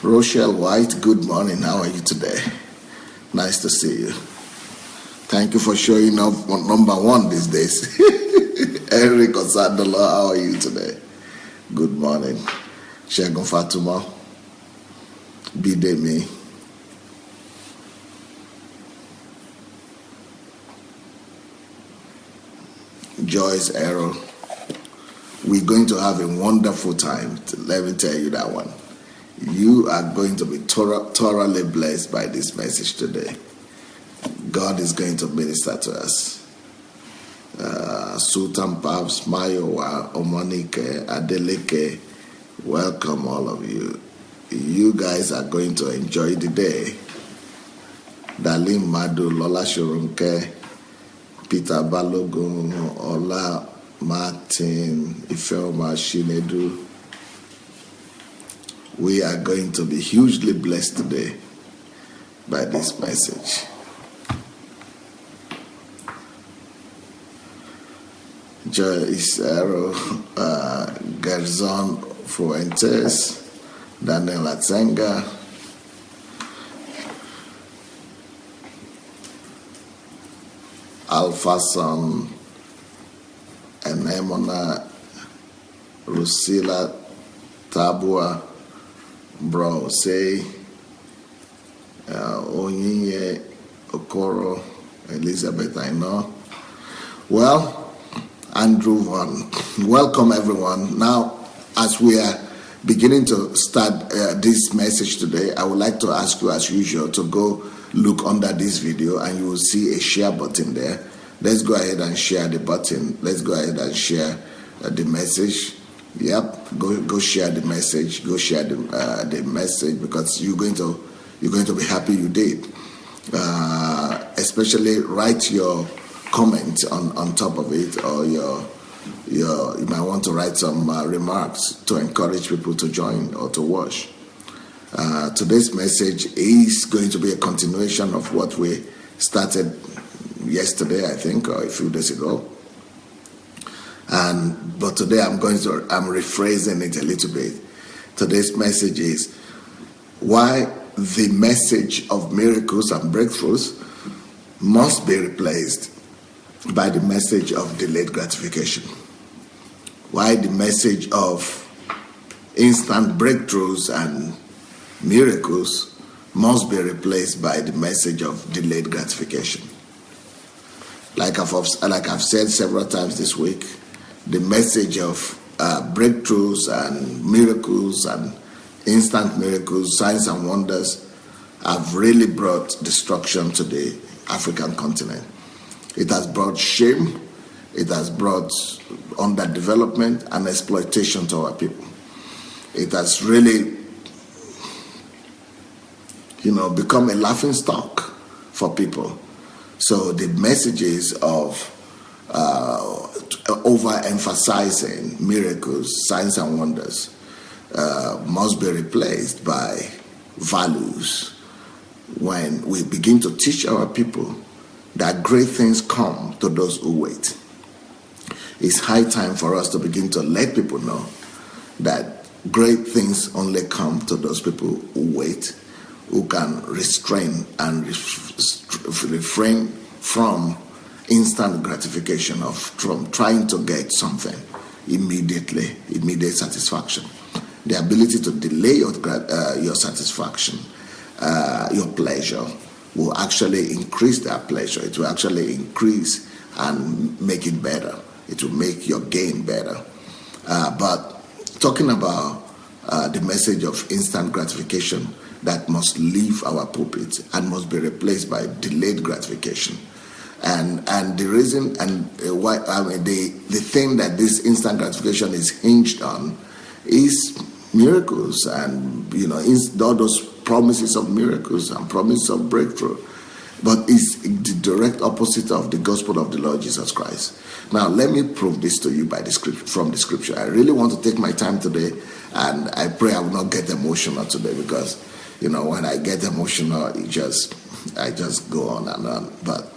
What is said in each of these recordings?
Rochelle White, good morning. How are you today? Nice to see you. Thank you for showing up on number one these days. Eric Osadola, how are you today? Good morning. Shegun Fatuma, Bidemi, Joyce Arrow. We're going to have a wonderful time. Let me tell you that one. You are going to be thoroughly blessed by this message today. God is going to minister to us. Sultan Paps, Mayowa, Omonike, Adeleke, welcome all of you. You guys are going to enjoy the day. Dalim Madu, Lola Shurunke, Peter Balogun, Ola Martin, Ifeoma Shinedu. We are going to be hugely blessed today by this message. Joyce Arrow, Gerzon Fuentes, Daniel Atzenga, Alphason, Enemona, Lucila Tabua, Bro Say, Onyinye Okoro, Elizabeth, I know. Well, Andrew Van, welcome everyone. Now, as we are beginning to start this message today, I would like to ask you, as usual, to go look under this video and you will see a share button there. Let's go ahead and share the button. Let's go ahead and share the message. Yep, go share the message. Go share the message, because you're going to be happy you did. Especially write your comment on top of it, or you might want to write some remarks to encourage people to join or to watch. Today's message is going to be a continuation of what we started yesterday, I think, or a few days ago. But today I'm rephrasing it a little bit. Today's message is why the message of miracles and breakthroughs must be replaced by the message of delayed gratification. Why the message of instant breakthroughs and miracles must be replaced by the message of delayed gratification. Like I've said several times this week, the message of breakthroughs and miracles and instant miracles, signs and wonders have really brought destruction to the African continent. It has brought shame, it has brought underdevelopment and exploitation to our people. It has really, become a laughing stock for people. So the messages of overemphasizing miracles, signs and wonders must be replaced by values. When we begin to teach our people that great things come to those who wait. It's high time for us to begin to let people know that great things only come to those people who wait, who can restrain and refrain from instant gratification, from trying to get something immediate satisfaction. The ability to delay your satisfaction, your pleasure, will actually increase that pleasure. It will actually increase and make it better. It will make your gain better. But talking about the message of instant gratification that must leave our pulpit and must be replaced by delayed gratification. And the reason and why the thing that this instant gratification is hinged on is miracles and all those promises of miracles and promises of breakthrough, but it's the direct opposite of the gospel of the Lord Jesus Christ. Now, let me prove this to you from the scripture. I really want to take my time today, and I pray I will not get emotional today, because when I get emotional, I just go on and on. But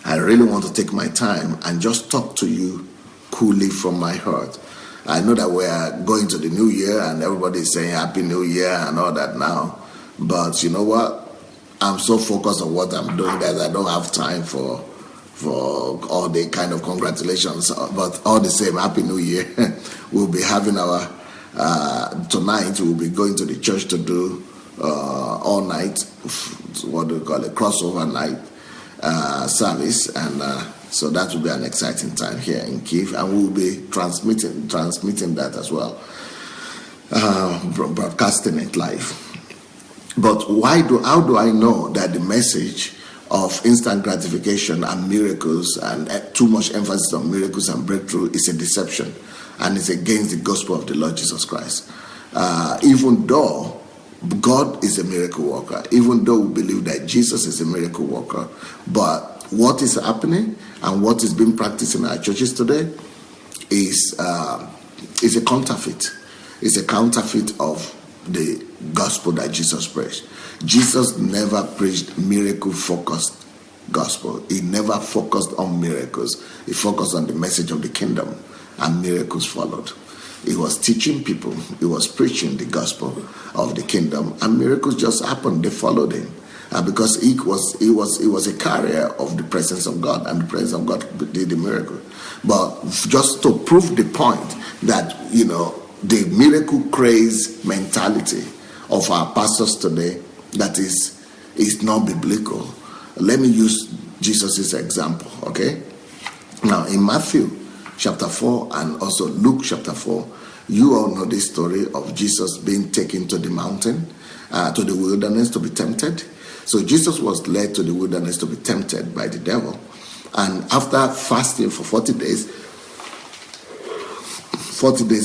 I really want to take my time and just talk to you coolly from my heart I know that we are going to the new year and everybody is saying Happy New Year and all that now. But you know what? I'm so focused on what I'm doing that I don't have time for all the kind of congratulations. But all the same, Happy New Year. We'll be having our, tonight we'll be going to the church to do all night, what do we call it, crossover night service. And so that will be an exciting time here in Kyiv. And we'll be transmitting that as well, broadcasting it live. But how do I know that the message of instant gratification and miracles and too much emphasis on miracles and breakthrough is a deception and it's against the gospel of the Lord Jesus Christ? Even though God is a miracle worker, even though we believe that Jesus is a miracle worker, but what is happening and what is being practiced in our churches today is a counterfeit. It's a counterfeit of the gospel that Jesus preached. Jesus never preached miracle-focused gospel. He never focused on miracles. He focused on the message of the kingdom, and miracles followed. He was teaching people. He was preaching the gospel of the kingdom, and miracles just happened. They followed him, because he was a carrier of the presence of God, and the presence of God did the miracle. But just to prove the point that the miracle craze mentality of our pastors today, that is not biblical. Let me use Jesus' example, okay? Now, in Matthew chapter 4 and also Luke chapter 4, you all know this story of Jesus being taken to the mountain, to the wilderness to be tempted. So Jesus was led to the wilderness to be tempted by the devil. And after fasting for 40 days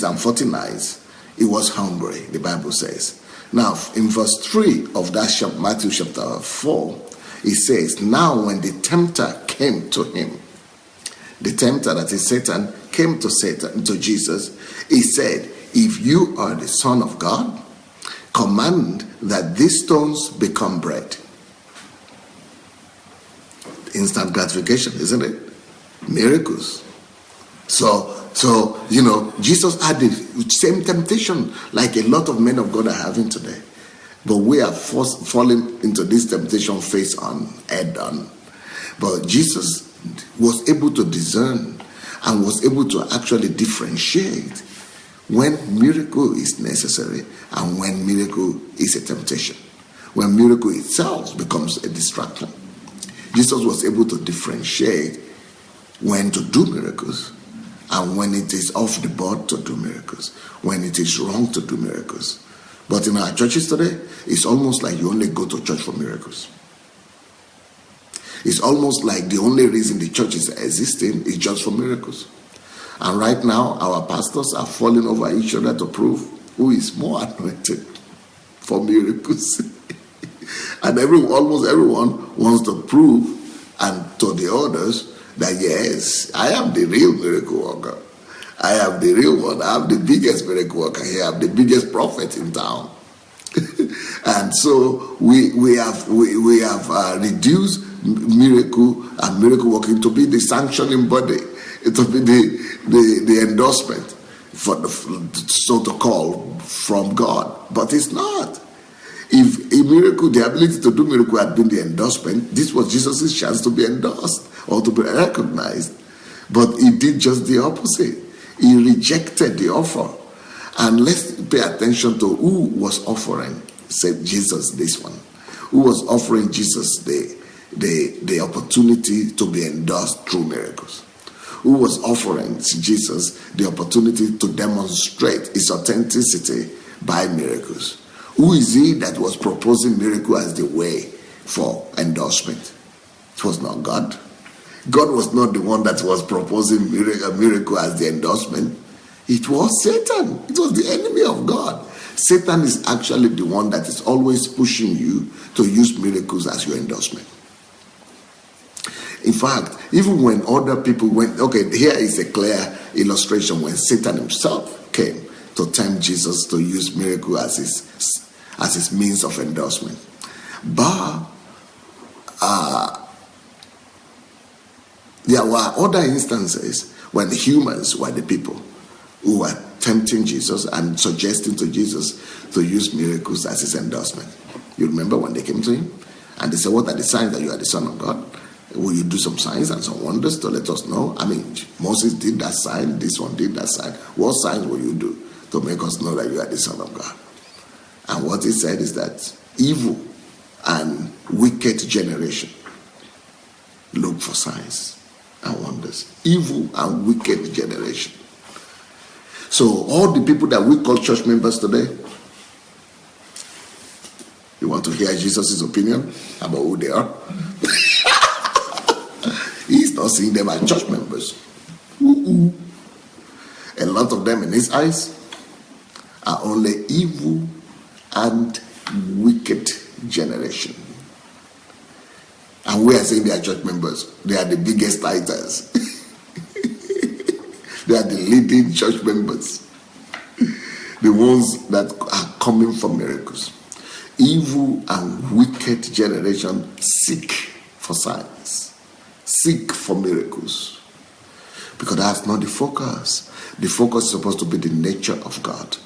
and 40 nights, he was hungry, the Bible says. Now, in verse 3 of that Matthew chapter 4, it says, now when the tempter came to him, the tempter, that is Satan, came to Jesus, he said, if you are the Son of God, command that these stones become bread. Instant gratification, isn't it? Miracles. So Jesus had the same temptation like a lot of men of God are having today. But we are falling into this temptation face on, head on. But Jesus was able to discern and was able to actually differentiate when miracle is necessary and when miracle is a temptation. When miracle itself becomes a distraction. Jesus was able to differentiate when to do miracles and when it is off the board to do miracles, when it is wrong to do miracles. But in our churches today, it's almost like you only go to church for miracles. It's almost like the only reason the church is existing is just for miracles. And right now, our pastors are falling over each other to prove who is more anointed for miracles. And almost everyone wants to prove and to the others that yes, I am the real miracle worker. I am the real one. I am the biggest miracle worker here. I am the biggest prophet in town. And so we have reduced miracle and miracle working to be the sanctioning body, to be the endorsement for the so to call from God. But it's not. If a miracle, the ability to do miracle had been the endorsement, this was Jesus' chance to be endorsed or to be recognized. But he did just the opposite. He rejected the offer. And let's pay attention to who was offering, said Jesus, this one. Who was offering Jesus the opportunity to be endorsed through miracles? Who was offering Jesus the opportunity to demonstrate his authenticity by miracles? Who is he that was proposing miracle as the way for endorsement? It was not God. God was not the one that was proposing a miracle as the endorsement. It was Satan. It was the enemy of God. Satan is actually the one that is always pushing you to use miracles as your endorsement. In fact, even when other people went, okay, here is a clear illustration when Satan himself came to tempt Jesus to use miracle as his means of endorsement. But there were other instances when the humans were the people who were tempting Jesus and suggesting to Jesus to use miracles as his endorsement. You remember when they came to him and they said, what are the signs that you are the Son of God? Will you do some signs and some wonders to let us know? I mean, Moses did that sign, this one did that sign. What signs will you do to make us know that you are the Son of God? And what he said is that evil and wicked generation look for signs and wonders. Evil and wicked generation. So all the people that we call church members today, you want to hear Jesus' opinion about who they are? He's not seeing them as church members. A lot of them in his eyes are only evil and wicked generation. And we are saying they are church members. They are the biggest titans. They are the leading church members. The ones that are coming for miracles. Evil and wicked generation seek for signs. Seek for miracles. Because that's not the focus. The focus is supposed to be the nature of God.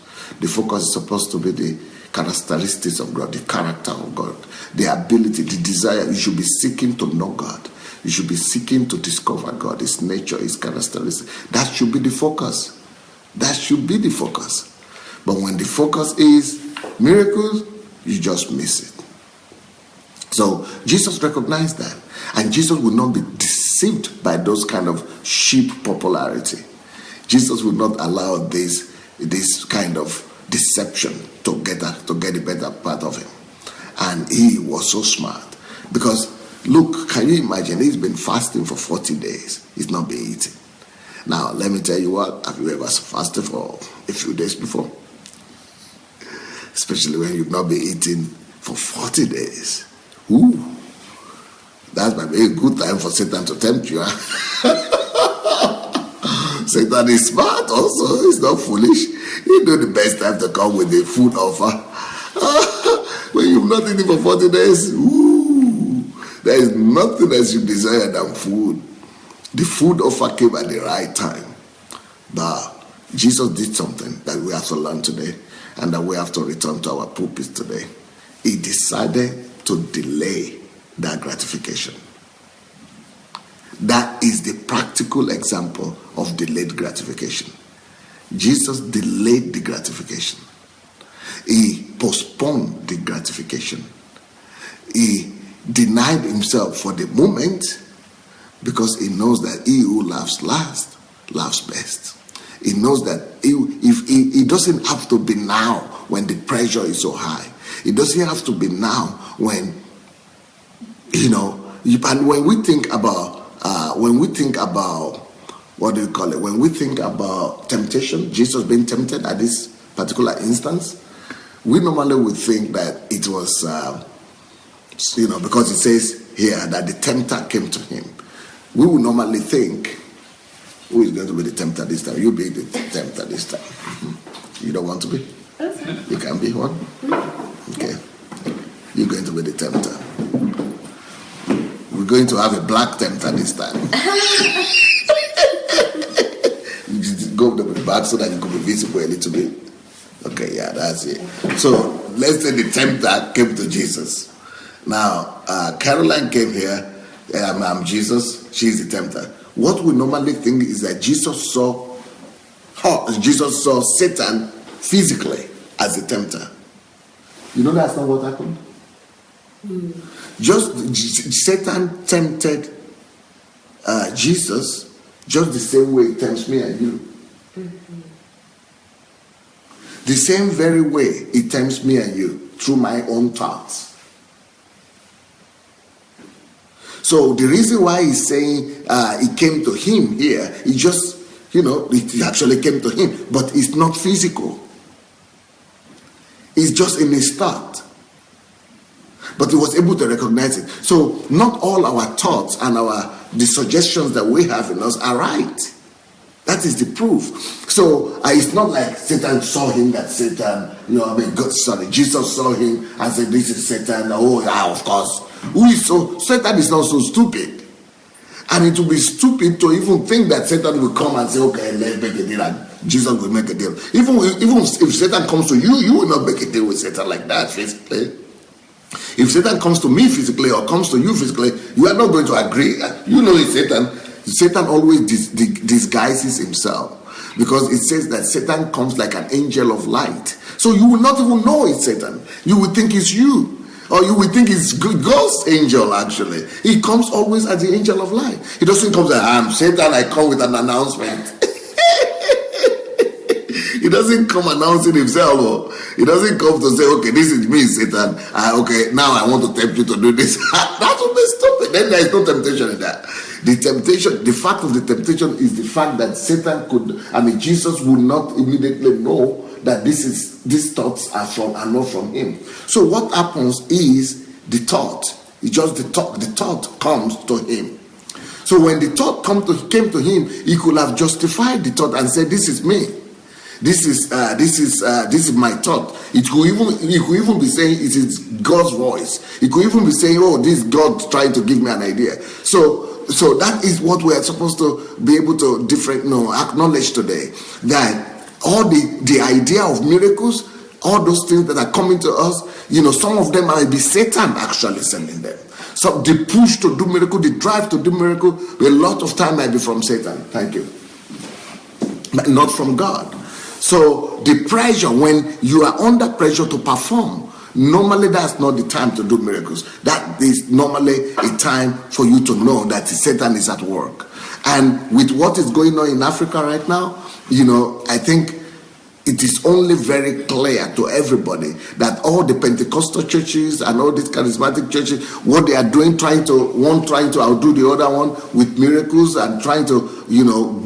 The focus is supposed to be the characteristics of God, the character of God, the ability, the desire. You should be seeking to know God. You should be seeking to discover God, his nature, his characteristics. That should be the focus. That should be the focus. But when the focus is miracles, you just miss it. So Jesus recognized that. And Jesus will not be deceived by those kind of cheap popularity. Jesus will not allow this kind of deception to get the better part of him. And he was so smart. Because, look, can you imagine? He's been fasting for 40 days. He's not been eating. Now, let me tell you what. Have you ever fasted for a few days before? Especially when you've not been eating for 40 days. Ooh. That might be a good time for Satan to tempt you. Satan is smart also. He's not foolish. He knows the best time to come with a food offer. When you've not eaten for 40 days, ooh, there is nothing else you desire than food. The food offer came at the right time. But Jesus did something that we have to learn today and that we have to return to our pulpits today. He decided to delay that gratification. That is the practical example of delayed gratification. Jesus delayed the gratification. He postponed the gratification. He denied himself for the moment because he knows that he who laughs last laughs best. He knows that he doesn't have to be now when the pressure is so high. It doesn't have to be now when, and when we think about what do you call it? When we think about temptation, Jesus being tempted at this particular instance, we normally would think that it was, because it says here that the tempter came to him. We would normally think, who is going to be the tempter this time? You be the tempter this time. You don't want to be? You can be one? Okay. You're going to be the tempter. We're going to have a black tempter this time. You just go to the back so that you can be visible a little bit. Okay, yeah, that's it. So let's say the tempter came to Jesus. Now, Caroline came here. I'm Jesus. She's the tempter. What we normally think is that Jesus saw Satan physically as the tempter. You know that's not what happened? Just Satan tempted Jesus just the same way it tempts me and you. The same very way it tempts me and you through my own thoughts. So the reason why he's saying it came to him here, it just, it actually came to him, but it's not physical. It's just in his thought. But he was able to recognize it. So not all our thoughts and the suggestions that we have in us are right. That is the proof. So it's not like Satan saw him that Satan, Jesus saw him and said, this is Satan. Oh, yeah, of course. Satan is not so stupid. And it will be stupid to even think that Satan will come and say, okay, let's make a deal, and Jesus will make a deal. Even if Satan comes to you, you will not make a deal with Satan like that physically. If Satan comes to me physically or comes to you physically, you are not going to agree. You know it's Satan. Satan always disguises himself, because it says that Satan comes like an angel of light. So you will not even know it's Satan. You will think it's you. Or you will think it's God's angel, actually. He comes always as the angel of light. He doesn't come as, I'm Satan, I come with an announcement. He doesn't come announcing himself. Or he doesn't come to say, okay, this is me, Satan. Okay, now I want to tempt you to do this. That would be stupid. Then there is no temptation in that. The fact of the temptation is the fact that Jesus would not immediately know that these thoughts are not from him. So what happens is the thought. It's just the thought comes to him. So when the thought came to him, he could have justified the thought and said, "This is me. This is my thought." He could even be saying it is God's voice. He could even be saying, "Oh, this is God trying to give me an idea." So that is what we are supposed to be able to acknowledge today, that all the idea of miracles, all those things that are coming to us, some of them might be Satan actually sending them. So the push to do miracle, the drive to do miracle, a lot of time might be from Satan. Thank you. But not from God. So the pressure, when you are under pressure to perform, normally that's not the time to do miracles. That is normally a time for you to know that Satan is at work. And with what is going on in Africa right now, I think it is only very clear to everybody that all the Pentecostal churches and all these charismatic churches, what they are doing, trying to outdo the other one with miracles and trying to,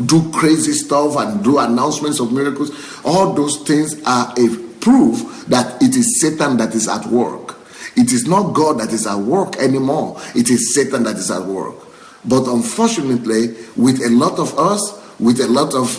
do crazy stuff and do announcements of miracles. All those things are a proof that it is Satan that is at work. It is not God that is at work anymore. It is Satan that is at work. But unfortunately, with a lot of us, with a lot of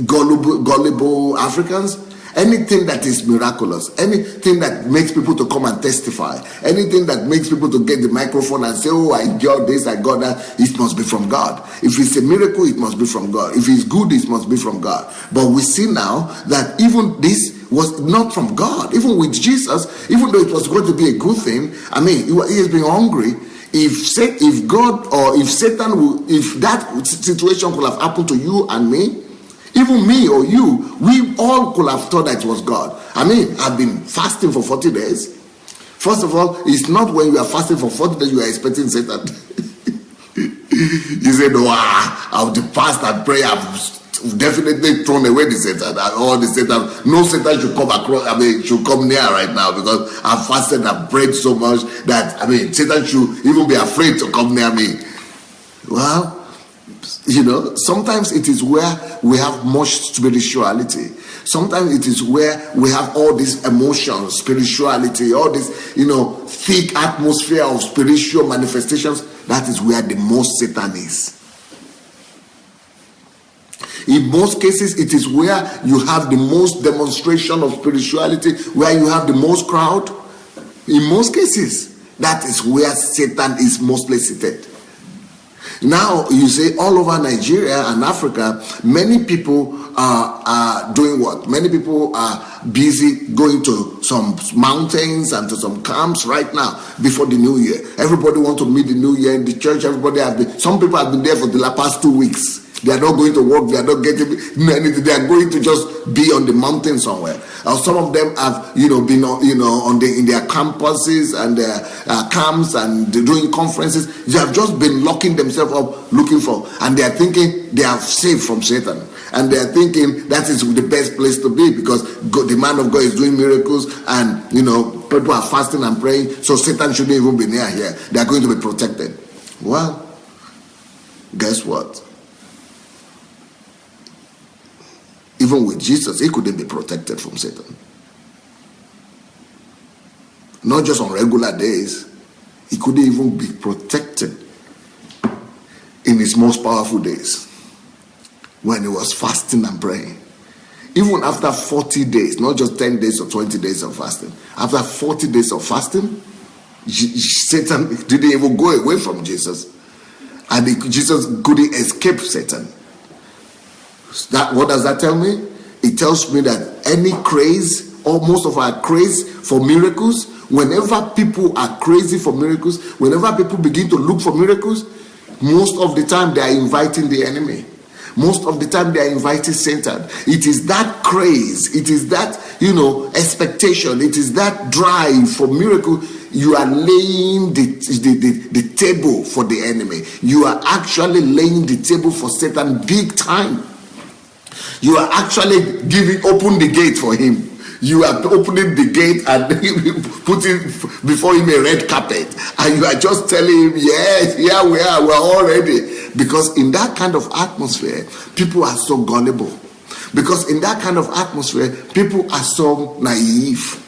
gullible Africans, anything that is miraculous, anything that makes people to come and testify, anything that makes people to get the microphone and say, "Oh, I got this, I got that," it must be from God. If it's a miracle, it must be from God. If it's good, it must be from God. But we see now that even this was not from God. Even with Jesus, even though it was going to be a good thing, he has been hungry. If God or if Satan, if that situation could have happened to you and me, even me or you, we all could have thought that it was God. I've been fasting for 40 days. First of all, it's not when you are fasting for 40 days you are expecting Satan. You say, "No, I'll fast and pray. I've definitely thrown away the Satan. All the Satan, no Satan should come across. Should come near right now, because I've fasted and prayed so much that Satan should even be afraid to come near me." Well, sometimes it is where we have much spirituality. Sometimes it is where we have all these emotions, spirituality, all this, thick atmosphere of spiritual manifestations. That is where the most Satan is. In most cases, it is where you have the most demonstration of spirituality, where you have the most crowd. In most cases, that is where Satan is mostly seated. Now, you say all over Nigeria and Africa, many people are doing what? Many people are busy going to some mountains and to some camps right now before the new year. Everybody wants to meet the new year in the church. Some people have been there for the past 2 weeks. They are not going to work. They are not getting anything. They are going to just be on the mountain somewhere. Some of them have, been, in their campuses and their camps and doing conferences. They have just been locking themselves up, looking for, and they are thinking they are safe from Satan. And they are thinking that is the best place to be, because God, the man of God, is doing miracles, and people are fasting and praying. So Satan shouldn't even be near here. They are going to be protected. Well, guess what? Even with Jesus, he couldn't be protected from Satan. Not just on regular days. He couldn't even be protected in his most powerful days, when he was fasting and praying. Even after 40 days, not just 10 days or 20 days of fasting. After 40 days of fasting, Satan didn't even go away from Jesus, and Jesus couldn't escape Satan. What does that tell me? It tells me that any craze, or most of our craze for miracles, whenever people are crazy for miracles, whenever people begin to look for miracles, most of the time they are inviting the enemy. Most of the time they are inviting Satan. It is that craze, it is that, expectation, it is that drive for miracle. You are laying the table for the enemy. You are actually laying the table for Satan big time. You are actually open the gate for him. You are opening the gate and putting before him a red carpet, and you are just telling him, yes, here we are, we're all ready. Because in that kind of atmosphere, people are so gullible. Because in that kind of atmosphere, people are so naive.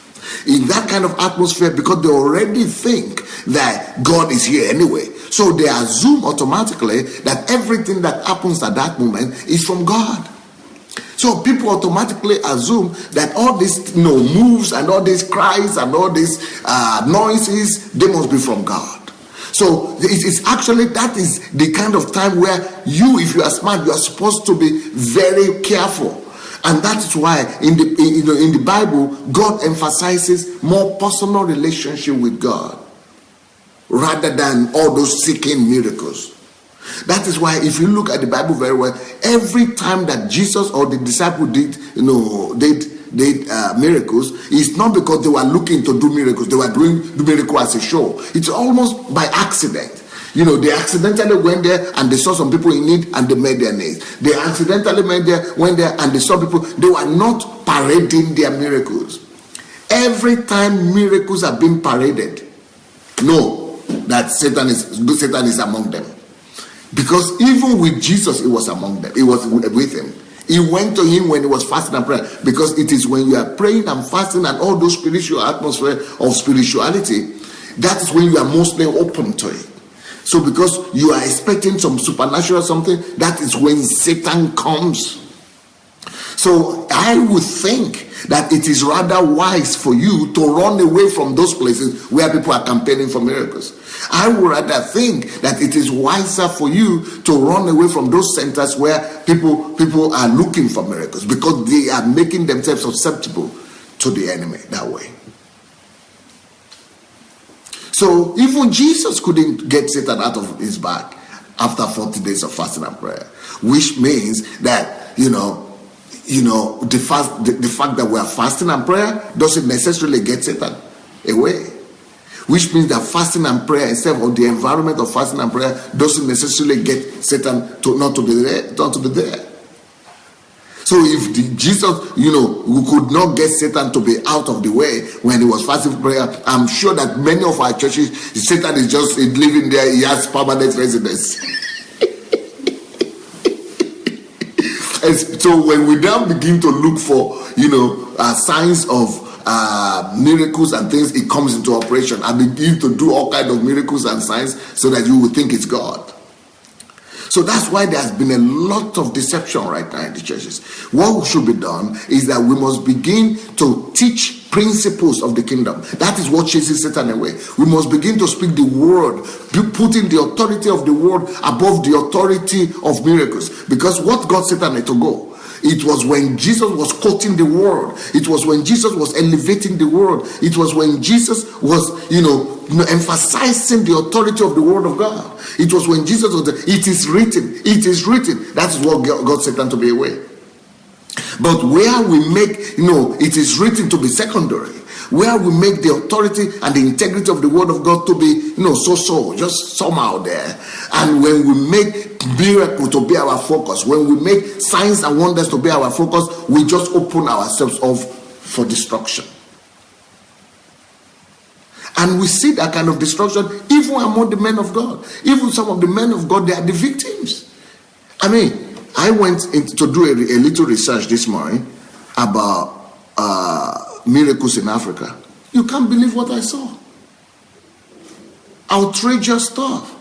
In that kind of atmosphere, because they already think that God is here anyway, so they assume automatically that everything that happens at that moment is from God. So people automatically assume that all these moves and all these cries and all these noises, they must be from God. So it's actually, that is the kind of time where if you are smart, you are supposed to be very careful. And that is why in the Bible, God emphasizes more personal relationship with God rather than all those seeking miracles. That is why if you look at the Bible very well, every time that Jesus or the disciple did miracles, it's not because they were looking to do miracles. They were doing the miracle as a show. It's almost by accident. They accidentally went there and they saw some people in need and they met their needs. They accidentally went there and they saw people. They were not parading their miracles. Every time miracles are being paraded, know that Satan is among them. Because even with Jesus, it was among them. It was with him. He went to him when he was fasting and praying. Because it is when you are praying and fasting and all those spiritual atmosphere of spirituality, that is when you are mostly open to it. So because you are expecting some supernatural something, that is when Satan comes. So I would think that it is rather wise for you to run away from those places where people are campaigning for miracles. I would rather think that it is wiser for you to run away from those centers where people are looking for miracles, because they are making themselves susceptible to the enemy that way. So even Jesus couldn't get Satan out of his bag after 40 days of fasting and prayer, which means that the fact that we are fasting and prayer doesn't necessarily get Satan away. Which means that fasting and prayer itself, or the environment of fasting and prayer, doesn't necessarily get Satan not to be there. So if Jesus, we could not get Satan to be out of the way when he was fasting prayer, I'm sure that many of our churches, Satan is just living there. He has permanent residence. So when we now begin to look for, signs of miracles and things, it comes into operation and begin to do all kinds of miracles and signs so that you will think it's God. So that's why there has been a lot of deception right now in the churches. What should be done is that we must begin to teach principles of the kingdom. That is what chases Satan away. We must begin to speak the word, putting the authority of the word above the authority of miracles. Because what got Satan to go? It was when Jesus was quoting the word. It was when Jesus was elevating the word. It was when Jesus was, emphasizing the authority of the word of God. It was when Jesus was, it is written. It is written. That is what got Satan to be away. But where we make, it is written to be secondary. Where we make the authority and the integrity of the word of God to be, just somehow there. And when we make miracle to be our focus, when we make signs and wonders to be our focus, we just open ourselves off for destruction. And we see that kind of destruction even among the men of God. Even some of the men of God, they are the victims. I went to do a little research this morning about miracles in Africa. You can't believe what I saw. Outrageous stuff.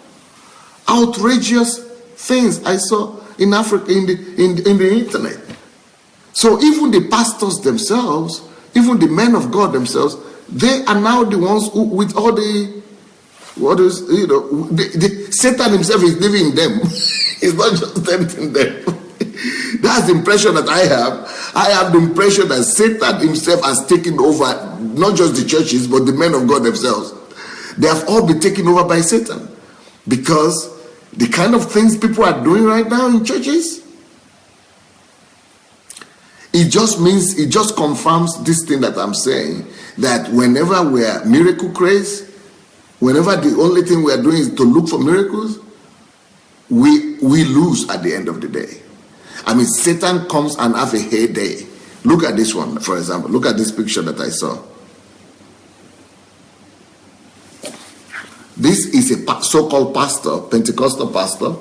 Outrageous things I saw in Africa in the internet. So even the pastors themselves, even the men of God themselves, they are now the ones who, with all the What is, Satan himself is living in them. He's not just tempting them. That's the impression that I have. I have the impression that Satan himself has taken over, not just the churches, but the men of God themselves. They have all been taken over by Satan. Because the kind of things people are doing right now in churches, it just confirms this thing that I'm saying, that whenever we are miracle crazy, whenever the only thing we are doing is to look for miracles, we lose at the end of the day. I mean, Satan comes and have a heyday. Look at this one, for example. Look at this picture that I saw. This is a so-called pastor, Pentecostal pastor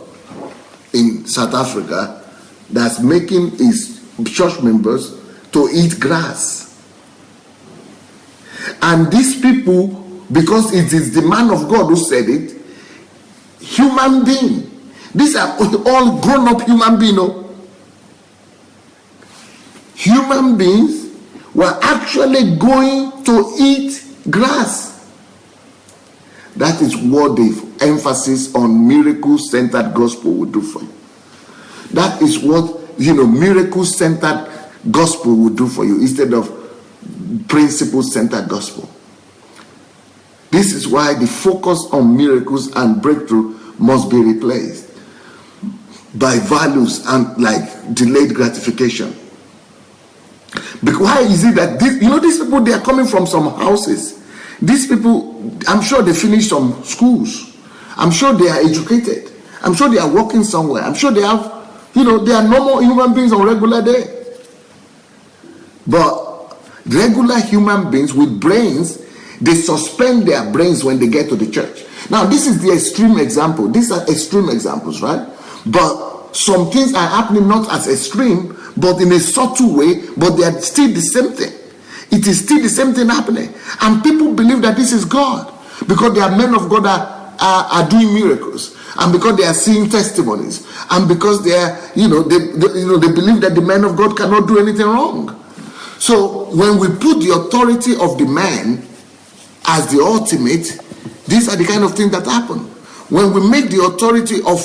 in South Africa, that's making his church members to eat grass. And these people, because it is the man of God who said it, human being. These are all grown-up human beings. Human beings were actually going to eat grass. That is what the emphasis on miracle-centered gospel will do for you. That is what, miracle-centered gospel will do for you instead of principle-centered gospel. This is why the focus on miracles and breakthrough must be replaced by values and like delayed gratification. Because why is it that these people, they are coming from some houses. These people, I'm sure they finished some schools. I'm sure they are educated. I'm sure they are working somewhere. I'm sure they have, they are normal human beings on a regular day. But regular human beings with brains, they suspend their brains when they get to the church. Now, this is the extreme example. These are extreme examples, right? But some things are happening not as extreme, but in a subtle way, but they are still the same thing. It is still the same thing happening. And people believe that this is God because they are men of God are doing miracles, and because they are seeing testimonies, and because they are, they believe that the men of God cannot do anything wrong. So when we put the authority of the man as the ultimate, these are the kind of things that happen. When we make the authority of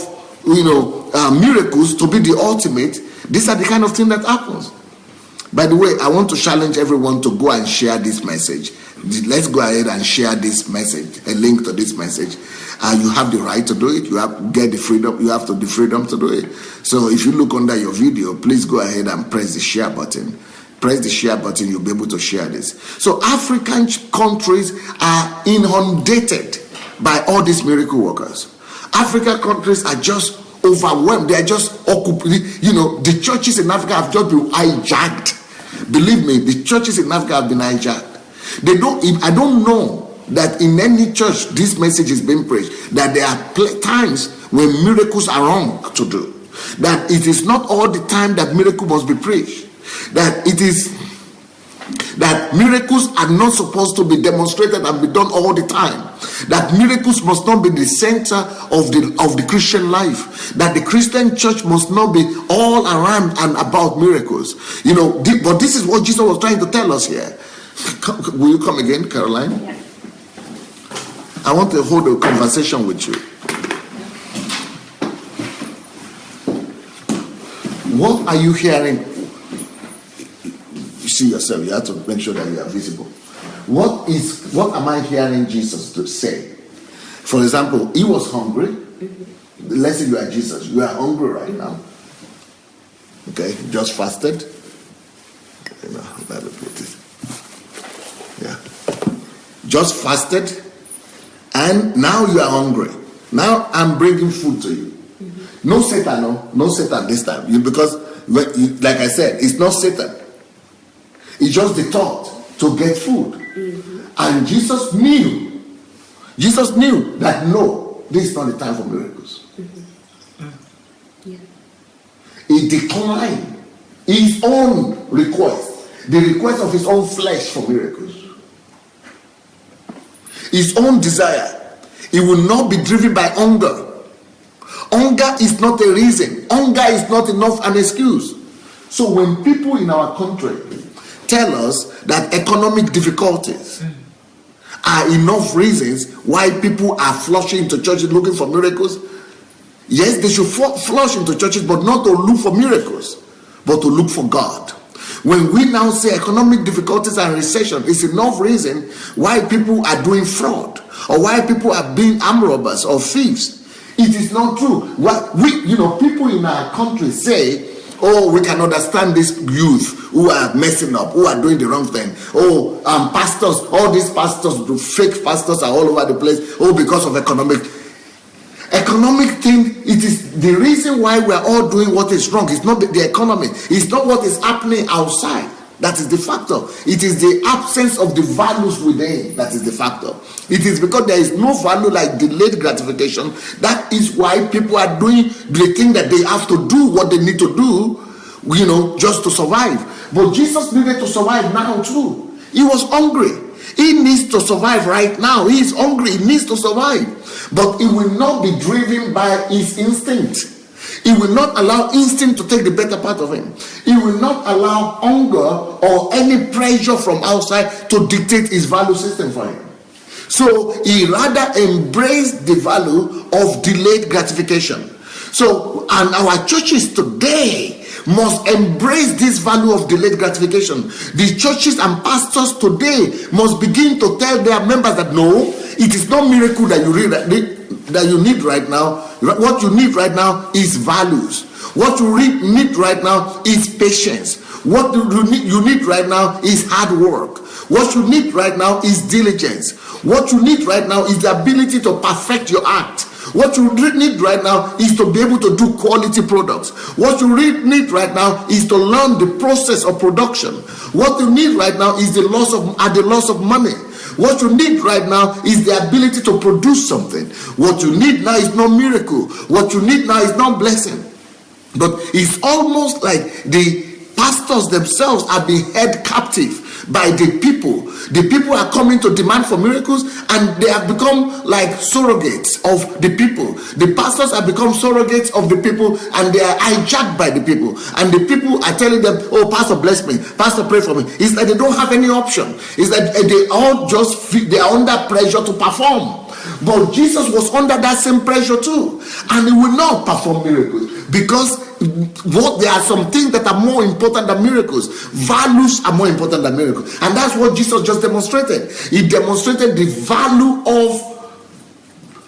miracles to be the ultimate, these are the kind of thing that happens. By the way, I want to challenge everyone to go and share this message. Let's go ahead and share this message, a link to this message. You have the right to do it. You have to get the freedom. You have the freedom to do it. So if you look under your video, please go ahead and press the share button. Press the share button, you'll be able to share this. So African countries are inundated by all these miracle workers. African countries are just overwhelmed. They are just occupied. The churches in Africa have just been hijacked. Believe me, the churches in Africa have been hijacked. I don't know that in any church this message is being preached, that there are times when miracles are wrong to do. That it is not all the time that miracle must be preached. That miracles are not supposed to be demonstrated and be done all the time. That miracles must not be the center of the Christian life. That the Christian church must not be all around and about miracles. But this is what Jesus was trying to tell us here. Will you come again, Caroline? Yeah. I want to hold a conversation with you. What are you hearing? You see yourself, you have to make sure that you are visible. What am I hearing Jesus to say? For example, he was hungry. Mm-hmm. Let's say you are Jesus. You are hungry right now. Okay, just fasted. Let me put it. Yeah. Just fasted. And now you are hungry. Now I'm bringing food to you. Mm-hmm. No Satan this time. Because, like I said, it's not Satan. It's just the thought to get food. Mm-hmm. And Jesus knew that no, this is not the time for miracles. Mm-hmm. Yeah. He declined his own request, the request of his own flesh for miracles. His own desire. He will not be driven by hunger. Hunger is not a reason. Hunger is not enough an excuse. So when people in our country tell us that economic difficulties are enough reasons why people are flushing into churches looking for miracles. Yes, they should flush into churches, but not to look for miracles, but to look for God. When we now say economic difficulties and recession is enough reason why people are doing fraud, or why people are being armed robbers or thieves, it is not true. What people in our country say, oh, we can understand these youth who are messing up, who are doing the wrong thing. Oh, pastors, all these pastors, the fake pastors are all over the place. Oh, because of economic thing. It is the reason why we are all doing what is wrong. It's not the economy. It's not what is happening outside. That is the factor. It is the absence of the values within that is the factor. It is because there is no value like delayed gratification. That is why people are doing the thing that they have to do, what they need to do, just to survive. But Jesus needed to survive now too. He was hungry. He needs to survive right now. He is hungry. He needs to survive. But he will not be driven by his instinct. He will not allow instinct to take the better part of him. He will not allow hunger or any pressure from outside to dictate his value system for him. So he rather embraced the value of delayed gratification. So, and our churches today must embrace this value of delayed gratification. The churches and pastors today must begin to tell their members that no, it is not miracle that you need right now. What you need right now is values. What you need right now is patience. What you need right now is hard work. What you need right now is diligence. What you need right now is the ability to perfect your act. What you need right now is to be able to do quality products. What you need right now is to learn the process of production. What you need right now is the loss of money. What you need right now is the ability to produce something. What you need now is not miracle. What you need now is not blessing. But it's almost like the pastors themselves are being held captive by the people. The people are coming to demand for miracles, and they have become like surrogates of the people. The pastors have become surrogates of the people, and they are hijacked by the people. And the people are telling them, oh, pastor, bless me. Pastor, pray for me. It's that they don't have any option. It's that they are under pressure to perform. But Jesus was under that same pressure too, and he will not perform miracles because there are some things that are more important than miracles. Values are more important than miracles, and that's what Jesus just demonstrated. He demonstrated the value of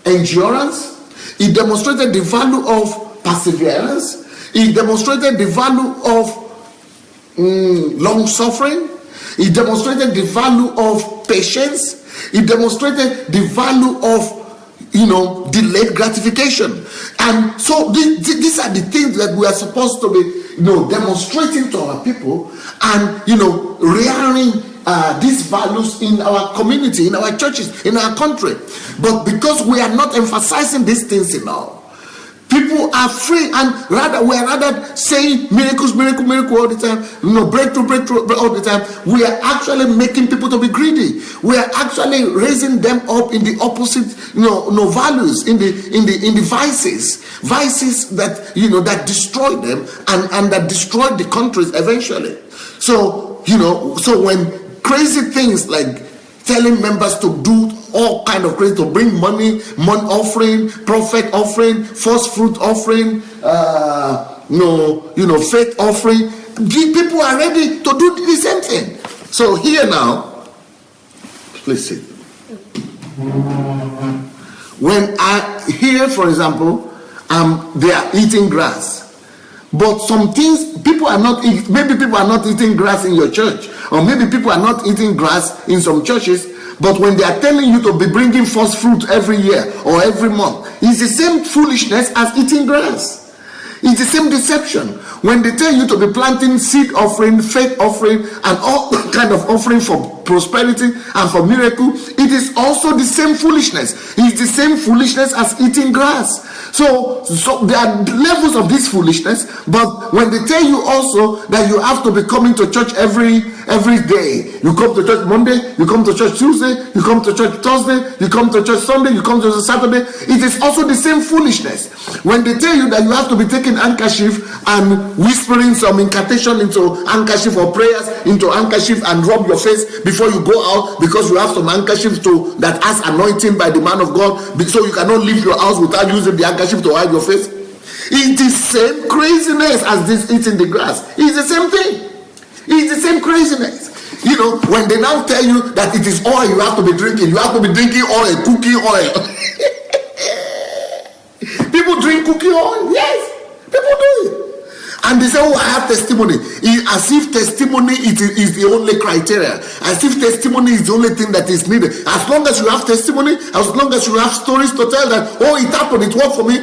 endurance. He demonstrated the value of perseverance. He demonstrated the value of long suffering. He demonstrated the value of patience. He demonstrated the value of delayed gratification. And so these are the things that we are supposed to be demonstrating to our people, and rearing these values in our community, in our churches, in our country. But because we are not emphasizing these things enough, people are free, and we are rather saying miracles all the time, breakthrough all the time. We are actually making people to be greedy. We are actually raising them up in the opposite, values, in the vices that that destroy them and that destroy the countries eventually. So so when crazy things like telling members to do all kind of crazy, to bring money offering, prophet offering, first fruit offering, faith offering, people are ready to do the same thing. So here now, please sit. When I hear, for example, they are eating grass, but some things people are not eating. Maybe people are not eating grass in your church, or maybe people are not eating grass in some churches. But when they are telling you to be bringing first fruit every year or every month, it's the same foolishness as eating grass. It's the same deception. When they tell you to be planting seed offering, faith offering, and all kind of offering for prosperity and for miracle, it is also the same foolishness. It's the same foolishness as eating grass. So there are levels of this foolishness, but when they tell you also that you have to be coming to church every day, you come to church Monday, you come to church Tuesday, you come to church Thursday, you come to church Sunday, you come to church Saturday, it is also the same foolishness. When they tell you that you have to be taking taking handkerchief and whispering some incantation into handkerchief or prayers into handkerchief and rub your face before you go out, because you have some handkerchief that has anointing by the man of God, so you cannot leave your house without using the handkerchief to hide your face. It's the same craziness as this eating the grass. It's the same thing. It's the same craziness. You know, when they now tell you that it is oil you have to be drinking, you have to be drinking oil, cooking oil. People drink cooking oil. Yes, people do it. And they say, oh, I have testimony. As if testimony is the only criteria. As if testimony is the only thing that is needed. As long as you have testimony, as long as you have stories to tell that, oh, it happened, it worked for me,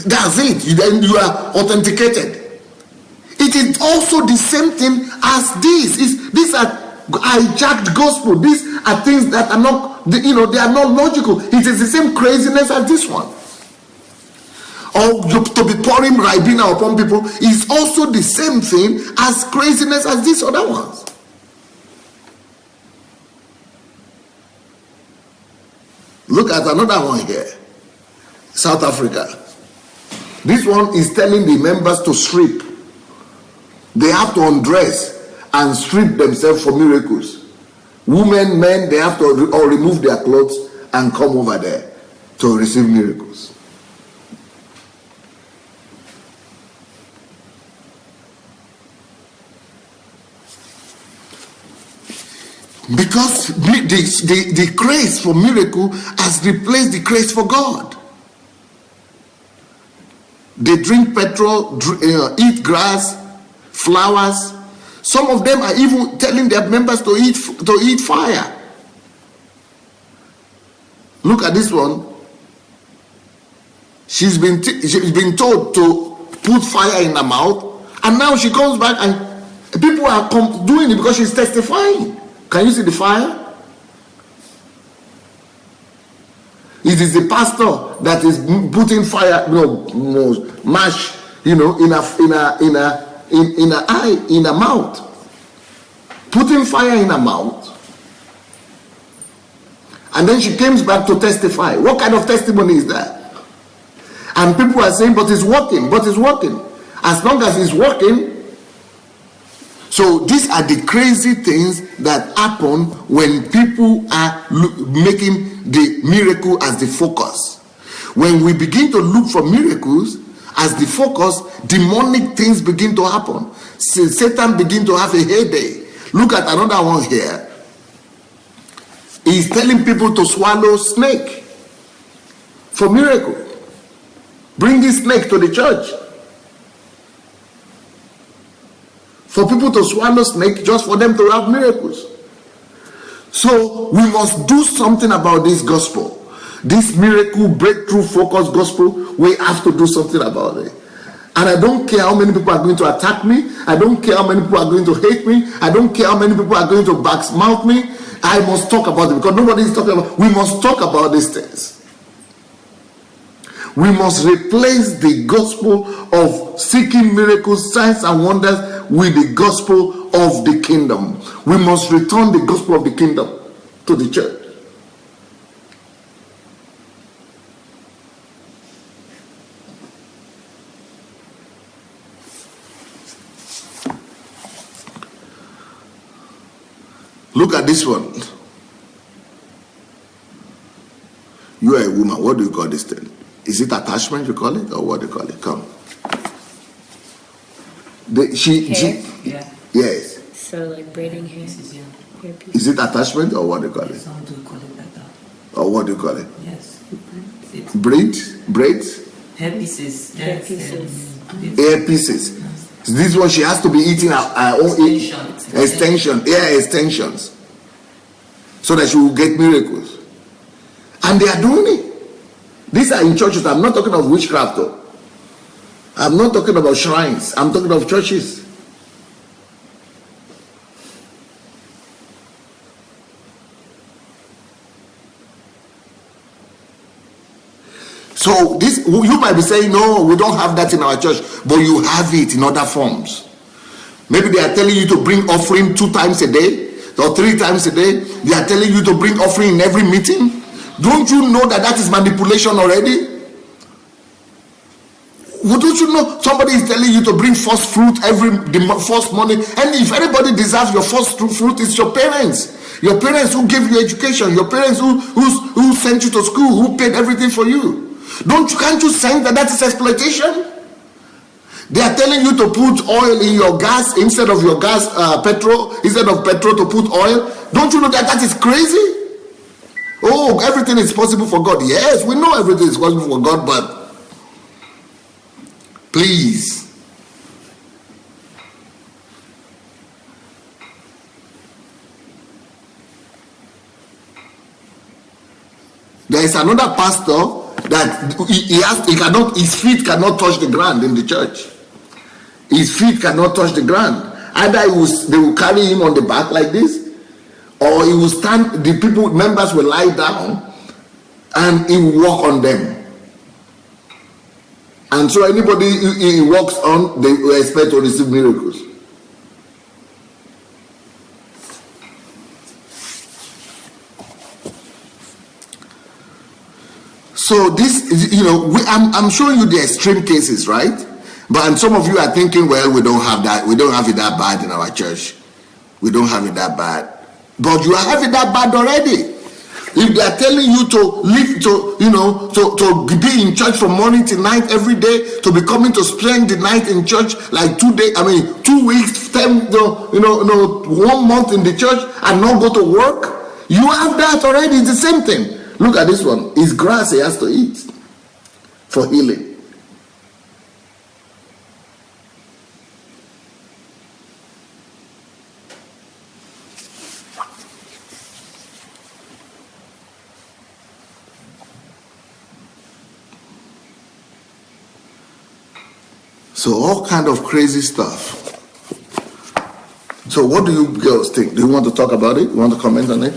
that's it. Then you are authenticated. It is also the same thing as this. These are hijacked gospel. These are things that are not, they are not logical. It is the same craziness as this one. Or to be pouring Ribena upon people is also the same thing as craziness as these other ones. Look at another one here. South Africa. This one is telling the members to strip. They have to undress and strip themselves for miracles. Women, men, they have to all remove their clothes and come over there to receive miracles. Because the craze for miracle has replaced the craze for God. They drink petrol, eat grass, flowers. Some of them are even telling their members to eat fire. Look at this one. She's been told to put fire in her mouth, and now she comes back and people are doing it because she's testifying. Can you see the fire? It is the pastor that is putting fire, mash, in a mouth, putting fire in her mouth, and then she comes back to testify. What kind of testimony is that? And people are saying, but it's working, As long as it's working. So these are the crazy things that happen when people are making the miracle as the focus. When we begin to look for miracles as the focus, demonic things begin to happen. Satan begin to have a heyday. Look at another one here. He's telling people to swallow snake for miracle. Bring this snake to the church. For people to swallow snake just for them to have miracles. So we must do something about this gospel. This miracle, breakthrough, focus gospel, we have to do something about it. And I don't care how many people are going to attack me. I don't care how many people are going to hate me. I don't care how many people are going to backsmouth me. I must talk about it because nobody is talking about it. We must talk about these things. We must replace the gospel of seeking miracles, signs and wonders with the gospel of the kingdom. We must return the gospel of the kingdom to the church. Look at this one. You are a woman. What do you call this thing? Is it attachment you call it, or what do you call it? Come. Yeah. Yes. So like braiding hair. Is it attachment or what do you call it? Some do call it like that. Or what do you call it? Yes. Braids? Hair pieces. Hair Yes. pieces. Hair pieces. This one she has to be eating her own extensions. So that she will get miracles. And they are doing it. These are in churches. I'm not talking of witchcraft though. I'm not talking about shrines. I'm talking of churches. So this, you might be saying, no, we don't have that in our church, but you have it in other forms. Maybe they are telling you to bring offering 2 times a day or 3 times a day. They are telling you to bring offering in every meeting. Don't you know that is manipulation already? Don't you know somebody is telling you to bring first fruit first morning? And if anybody deserves your first fruit, it's your parents. Your parents who gave you education. Your parents who sent you to school, who paid everything for you. Can't you sense that is exploitation? They are telling you to put oil in your gas instead of your gas, petrol, instead of petrol to put oil. Don't you know that is crazy? Oh, everything is possible for God. Yes, we know everything is possible for God, but please. There is another pastor that his feet cannot touch the ground in the church. His feet cannot touch the ground. Either they will carry him on the back like this, or he will stand, members will lie down and he will walk on them. And so anybody he walks on, they will expect to receive miracles. So this is, I'm showing you the extreme cases, right? And some of you are thinking, well, we don't have that. We don't have it that bad in our church. We don't have it that bad. But you have it that bad already. If they are telling you to live, to be in church from morning to night every day, to be coming to spend the night in church like 2 weeks, 1 month in the church and not go to work, you have that already. It's the same thing. Look at this one. It's grass he has to eat for healing. So all kind of crazy stuff. So what do you girls think? Do you want to talk about it? You want to comment on it?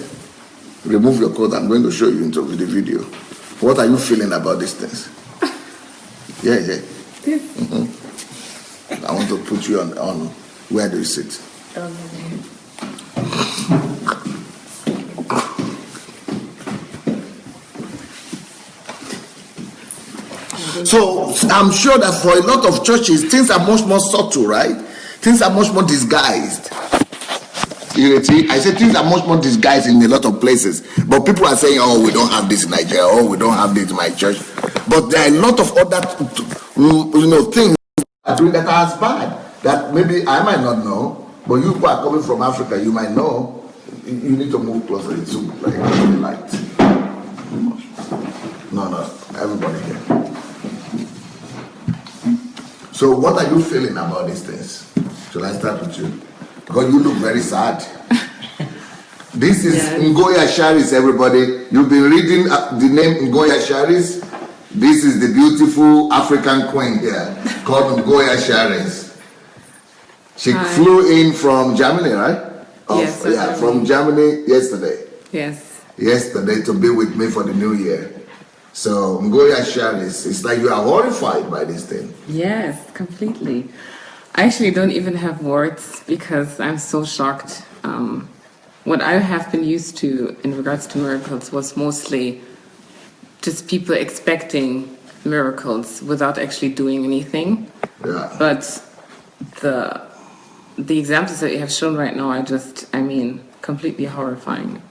Remove your coat. I'm going to show you into the video. What are you feeling about these things? Yeah. Mm-hmm. I want to put you on where do you sit? Over there. So I'm sure that for a lot of churches, things are much more subtle, right? Things are much more disguised. You see, I said things are much more disguised in a lot of places. But people are saying, oh, we don't have this in Nigeria. Oh, we don't have this in my church. But there are a lot of other, things that are as bad that maybe I might not know. But you who are coming from Africa, you might know. You need to move closer. It's too light. No, everybody here. So what are you feeling about these things? Shall I start with you? Because you look very sad. This is Ngoya Sharis, everybody. You've been reading the name Ngoya Sharis. This is the beautiful African queen here called Ngoya Sharis. She flew in from Germany, right? Yes. From Germany yesterday. Yes. Yesterday to be with me for the new year. So Ngoya Sharis, it's like you are horrified by this thing. Yes, completely. I actually don't even have words because I'm so shocked. What I have been used to in regards to miracles was mostly just people expecting miracles without actually doing anything. Yeah. But the examples that you have shown right now are just, completely horrifying.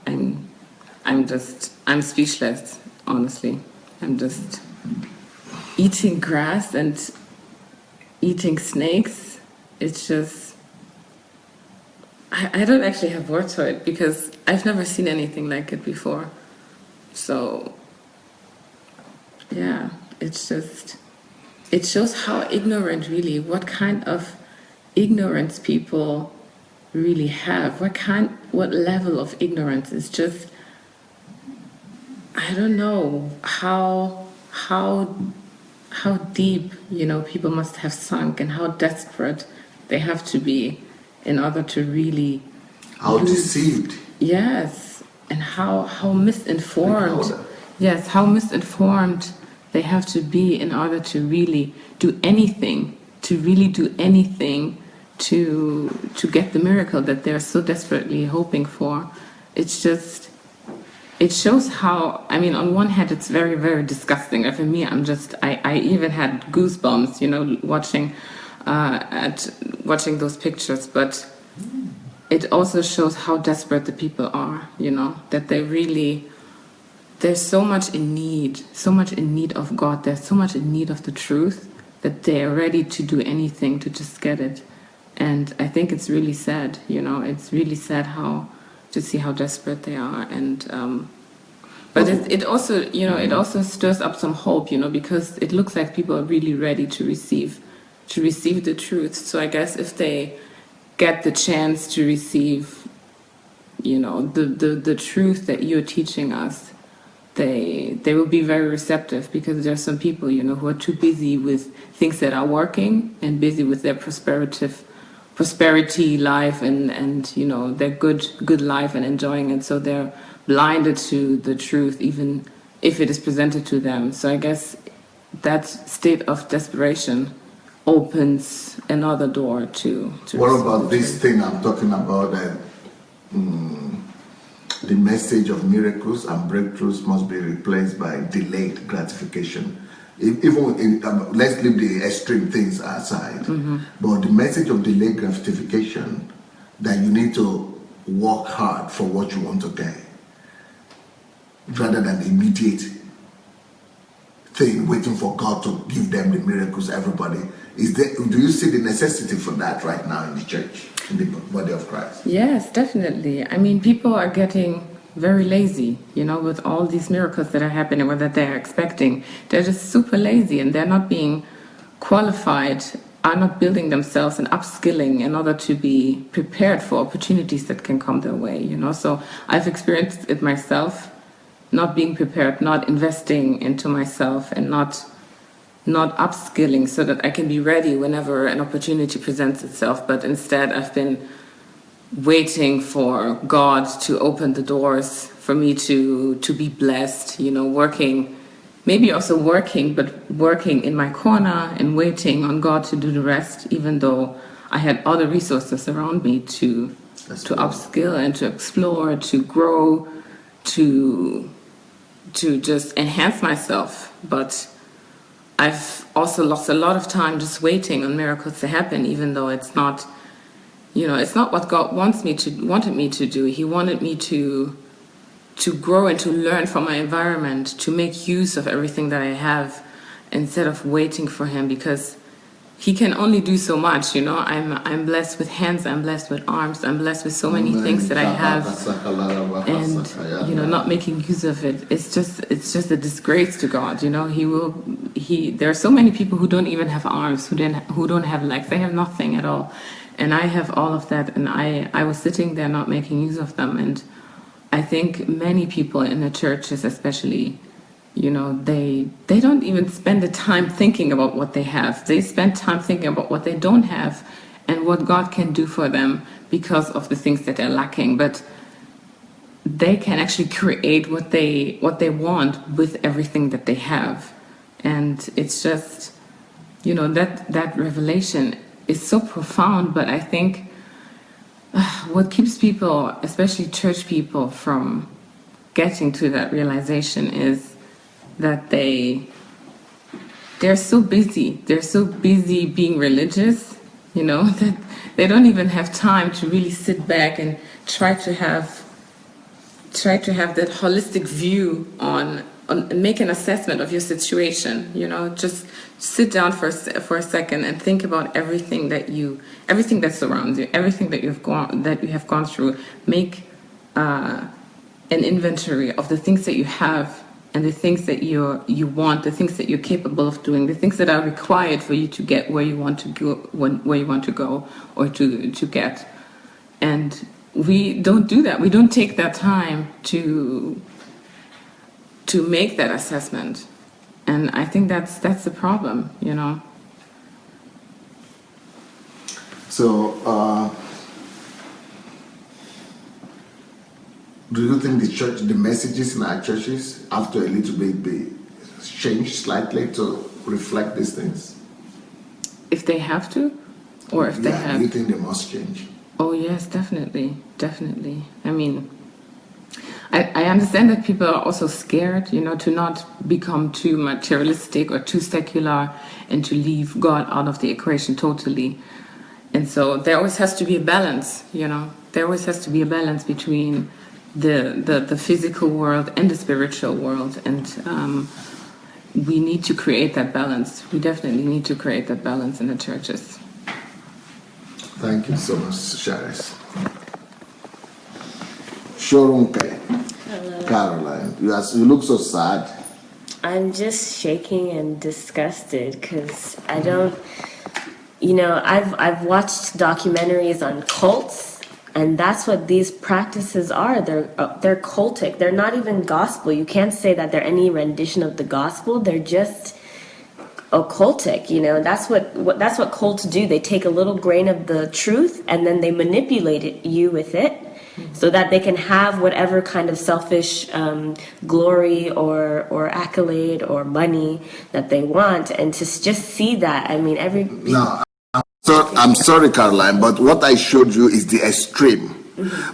I'm speechless, honestly. I'm just eating grass and eating snakes. It's just, I don't actually have words for it because I've never seen anything like it before. So, yeah, it's just, it shows how ignorant really, what kind of ignorance people really have. What level of ignorance is just, I don't know how deep, people must have sunk and how desperate they have to be in order to really... How deceived. Yes, and how misinformed. Yes, how misinformed they have to be in order to really do anything, to get the miracle that they're so desperately hoping for. It's just... it shows how, I mean, on one hand, it's very, very disgusting. And for me, I even had goosebumps, watching those pictures. But it also shows how desperate the people are, that they're so much in need of God. They're so much in need of the truth that they're ready to do anything to just get it. And I think it's really sad, it's really sad to see how desperate they are. And but it also it also stirs up some hope, because it looks like people are really ready to receive the truth. So I guess if they get the chance to receive the truth that you're teaching us, they will be very receptive, because there are some people who are too busy with things that are working and busy with their prosperity life and their good life and enjoying it, so they're blinded to the truth even if it is presented to them. So I guess that state of desperation opens another door to what about this thing I'm talking about, that the message of miracles and breakthroughs must be replaced by delayed gratification? Let's leave the extreme things aside, but the message of delayed gratification, that you need to work hard for what you want to get rather than the immediate thing waiting for God to give them the miracles. Everybody do you see the necessity for that right now in the church, in the body of Christ? Yes, definitely. I mean, people are getting very lazy, with all these miracles that are happening or that they're expecting. They're just super lazy, and they're not being qualified, are not building themselves and upskilling in order to be prepared for opportunities that can come their way, So I've experienced it myself, not being prepared, not investing into myself, and not upskilling so that I can be ready whenever an opportunity presents itself. But instead, I've been waiting for God to open the doors for me to be blessed, working in my corner and waiting on God to do the rest, even though I had other resources around me to upskill and to explore, to grow, to just enhance myself. But I've also lost a lot of time just waiting on miracles to happen, even though it's not, it's not what God wanted me to do. He wanted me to grow and to learn from my environment, to make use of everything that I have, instead of waiting for him, because he can only do so much. I'm blessed with hands, I'm blessed with arms, I'm blessed with so many things that I have, and not making use of it, it's just a disgrace to God. There are so many people who don't even have arms, who don't have legs, they have nothing at all, and I have all of that, and I was sitting there not making use of them. And I think many people in the churches, especially, they don't even spend the time thinking about what they have. They spend time thinking about what they don't have and what God can do for them because of the things that they're lacking. But they can actually create what they want with everything that they have. And it's just, that revelation is so profound. But I think what keeps people, especially church people, from getting to that realization is that they're so busy. They're so busy being religious, that they don't even have time to really sit back and try to have that holistic view on make an assessment of your situation. Just sit down for a second and think about everything that surrounds you, everything that you have gone through. Make an inventory of the things that you have and the things that you want, the things that you're capable of doing, the things that are required for you to get where you want to go, or to get. And we don't do that. We don't take that time to make that assessment. And I think that's the problem, So, do you think the messages in our churches have to a little bit be changed slightly to reflect these things? If they have to, or if they have? Do you think they must change? Oh yes, definitely. I mean, I understand that people are also scared, to not become too materialistic or too secular and to leave God out of the equation totally. And so there always has to be a balance, There always has to be a balance between the physical world and the spiritual world. And we need to create that balance. We definitely need to create that balance in the churches. Thank you so much, Sharis. Shorunke. Hello. Caroline, you look so sad. I'm just shaking and disgusted because I don't, I've watched documentaries on cults, and that's what these practices are. They're cultic. They're not even gospel. You can't say that they're any rendition of the gospel. They're just occultic. That's what cults do. They take a little grain of the truth and then they manipulate you with it, so that they can have whatever kind of selfish glory or accolade or money that they want. And to just see that, No, I'm sorry, Caroline, but what I showed you is the extreme.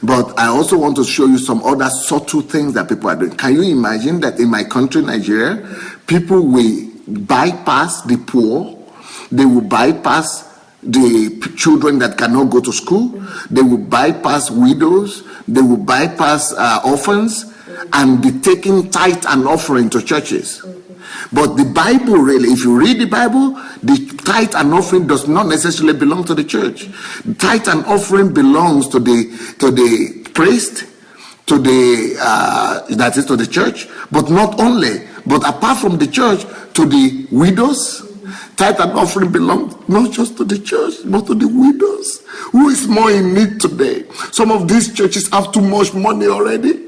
But I also want to show you some other subtle things that people are doing. Can you imagine that in my country, Nigeria, people will bypass the poor, they will bypass the children that cannot go to school, they will bypass widows, they will bypass orphans, and be taking tithe and offering to churches. But the Bible, really, if you read the Bible, the tithe and offering does not necessarily belong to the church. The tithe and offering belongs to the priest, to the church, but not only, but apart from the church, to the widows. Tithe and offering belong not just to the church, but to the widows. Who is more in need today? Some of these churches have too much money already.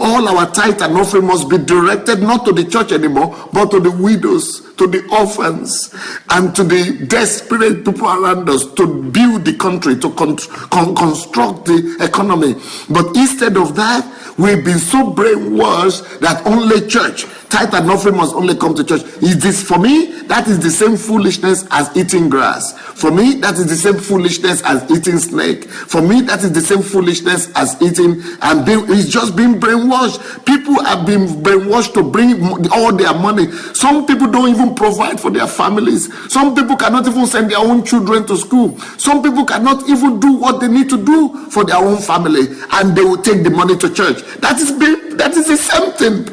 All our tithe and offering must be directed not to the church anymore, but to the widows, to the orphans, and to the desperate people around us, to build the country, to construct the economy. But instead of that, we've been so brainwashed that only church, tithe and offering must only come to church. Is this, for me, that is the same foolishness as eating grass. For me, that is the same foolishness as eating snake. For me, that is the same foolishness as eating and it's just being brainwashed. People have been brainwashed to bring all their money. Some people don't even provide for their families. Some people cannot even send their own children to school. Some people cannot even do what they need to do for their own family, and they will take the money to church. That is the same thing.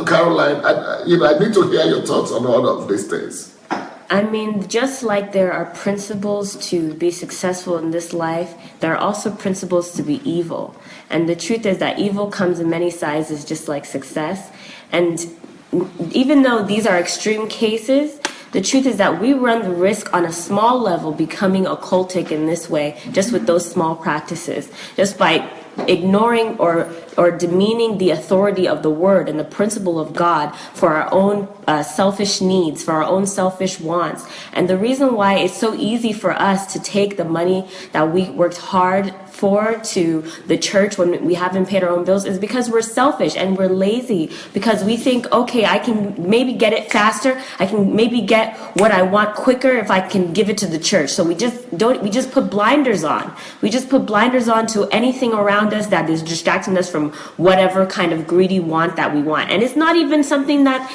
Caroline, I need to hear your thoughts on all of these things. Just like there are principles to be successful in this life, there are also principles to be evil. And the truth is that evil comes in many sizes, just like success. And even though these are extreme cases, the truth is that we run the risk on a small level becoming occultic in this way, just with those small practices, just by ignoring or demeaning the authority of the word and the principle of God for our own selfish needs, for our own selfish wants. And the reason why it's so easy for us to take the money that we worked hard for to the church when we haven't paid our own bills is because we're selfish and we're lazy, because we think, okay, I can maybe get it faster, I can maybe get what I want quicker if I can give it to the church. So we just put blinders on. We just put blinders on to anything around us that is distracting us from whatever kind of greedy want that we want. And it's not even something that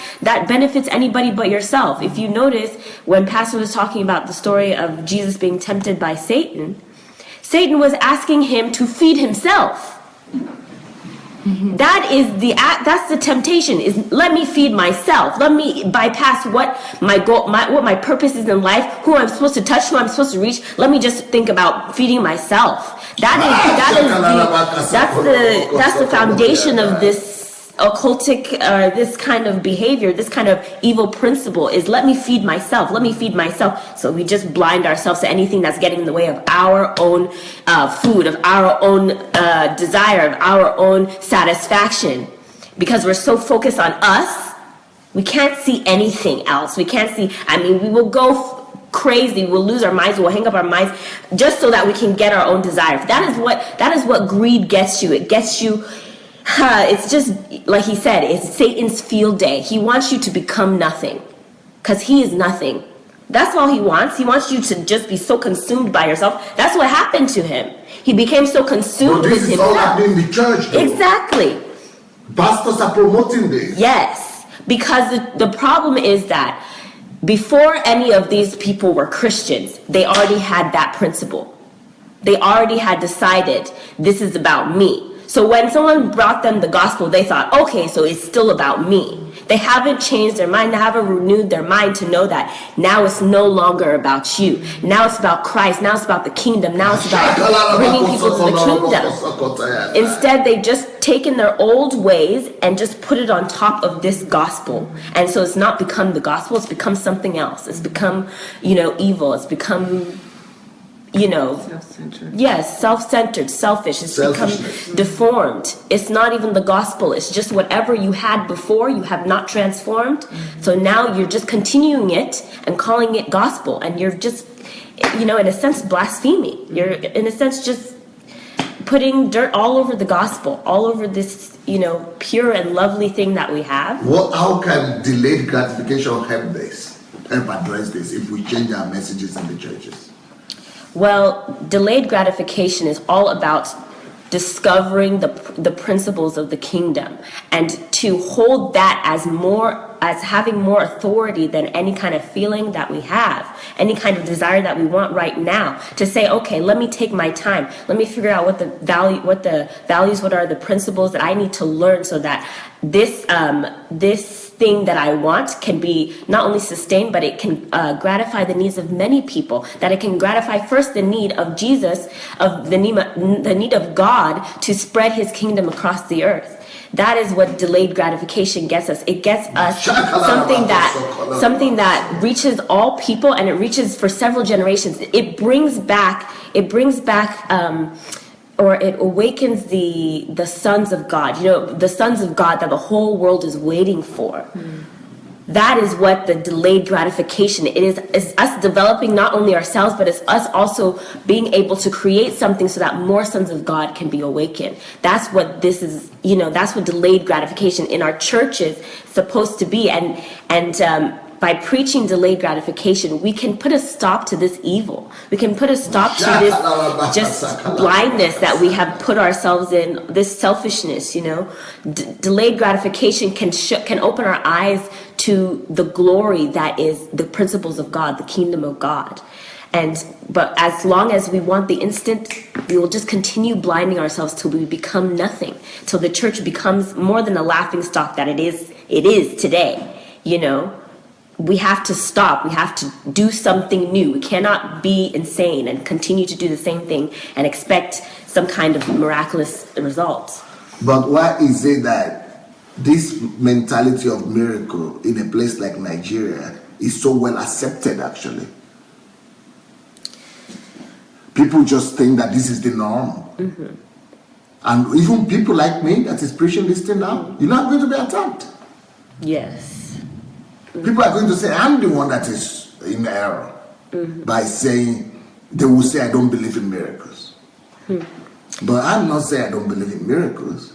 benefits anybody but yourself. If you notice, when Pastor was talking about the story of Jesus being tempted by Satan was asking him to feed himself. That's the temptation, is let me feed myself. Let me bypass what my goal, what my purpose is in life, who I'm supposed to touch, who I'm supposed to reach. Let me just think about feeding myself. That's the foundation of this occultic, this kind of behavior, this kind of evil principle is let me feed myself. So we just blind ourselves to anything that's getting in the way of our own food, of our own desire, of our own satisfaction. Because we're so focused on us, we can't see anything else. We can't see, we will go crazy, we'll lose our minds, we'll hang up our minds just so that we can get our own desire. That is what greed gets you. It gets you. It's just like he said, it's Satan's field day. He wants you to become nothing, because he is nothing. That's all he wants. He wants you to just be so consumed by yourself. That's what happened to him. He became so consumed But with this is himself. all happening in the church, though. Exactly. Pastors are promoting this. Yes. Because the problem is that before any of these people were Christians, they already had that principle. They already had decided, this is about me. So when someone brought them the gospel, they thought, okay, so it's still about me. They haven't changed their mind. They haven't renewed their mind to know that now it's no longer about you. Now it's about Christ. Now it's about the kingdom. Now it's about bringing people to the kingdom. Instead, they've just taken their old ways and just put it on top of this gospel. And so it's not become the gospel. It's become something else. It's become, evil. It's become... Self-centered. Yes, self-centered, selfish. It's become deformed. It's not even the gospel. It's just whatever you had before, you have not transformed. So now you're just continuing it and calling it gospel. And you're just, in a sense, blaspheming. You're, in a sense, just putting dirt all over the gospel, all over this, pure and lovely thing that we have. How can delayed gratification help address this if we change our messages in the churches? Well, delayed gratification is all about discovering the principles of the kingdom, and to hold that as having more authority than any kind of feeling that we have, any kind of desire that we want right now. To say, okay, let me take my time. Let me figure out what are the principles that I need to learn so that this thing that I want can be not only sustained, but it can gratify the needs of many people. That it can gratify first the need of Jesus, of the need of God to spread his kingdom across the earth. That is what delayed gratification gets us. It gets us something that reaches all people, and it reaches for several generations. It brings back or it awakens the sons of God, the sons of God that the whole world is waiting for. That is what the delayed gratification, it is us developing not only ourselves, but it's us also being able to create something so that more sons of God can be awakened. That's what this is, that's what delayed gratification in our church is supposed to be. And by preaching delayed gratification, we can put a stop to this evil. We can put a stop to this just blindness that we have put ourselves in, this selfishness, Delayed gratification can open our eyes to the glory that is the principles of God, the kingdom of God. But as long as we want the instant, we will just continue blinding ourselves till we become nothing, till the church becomes more than a laughing stock that it is today, We have to stop. We have to do something new. We cannot be insane and continue to do the same thing and expect some kind of miraculous results. But why is it that this mentality of miracle in a place like Nigeria is so well accepted, actually? People just think that this is the norm. Mm-hmm. And even people like me that is preaching this thing now, you're not going to be attacked. Yes. People are going to say, I'm the one that is in error, by saying, they will say, I don't believe in miracles. But I'm not saying I don't believe in miracles.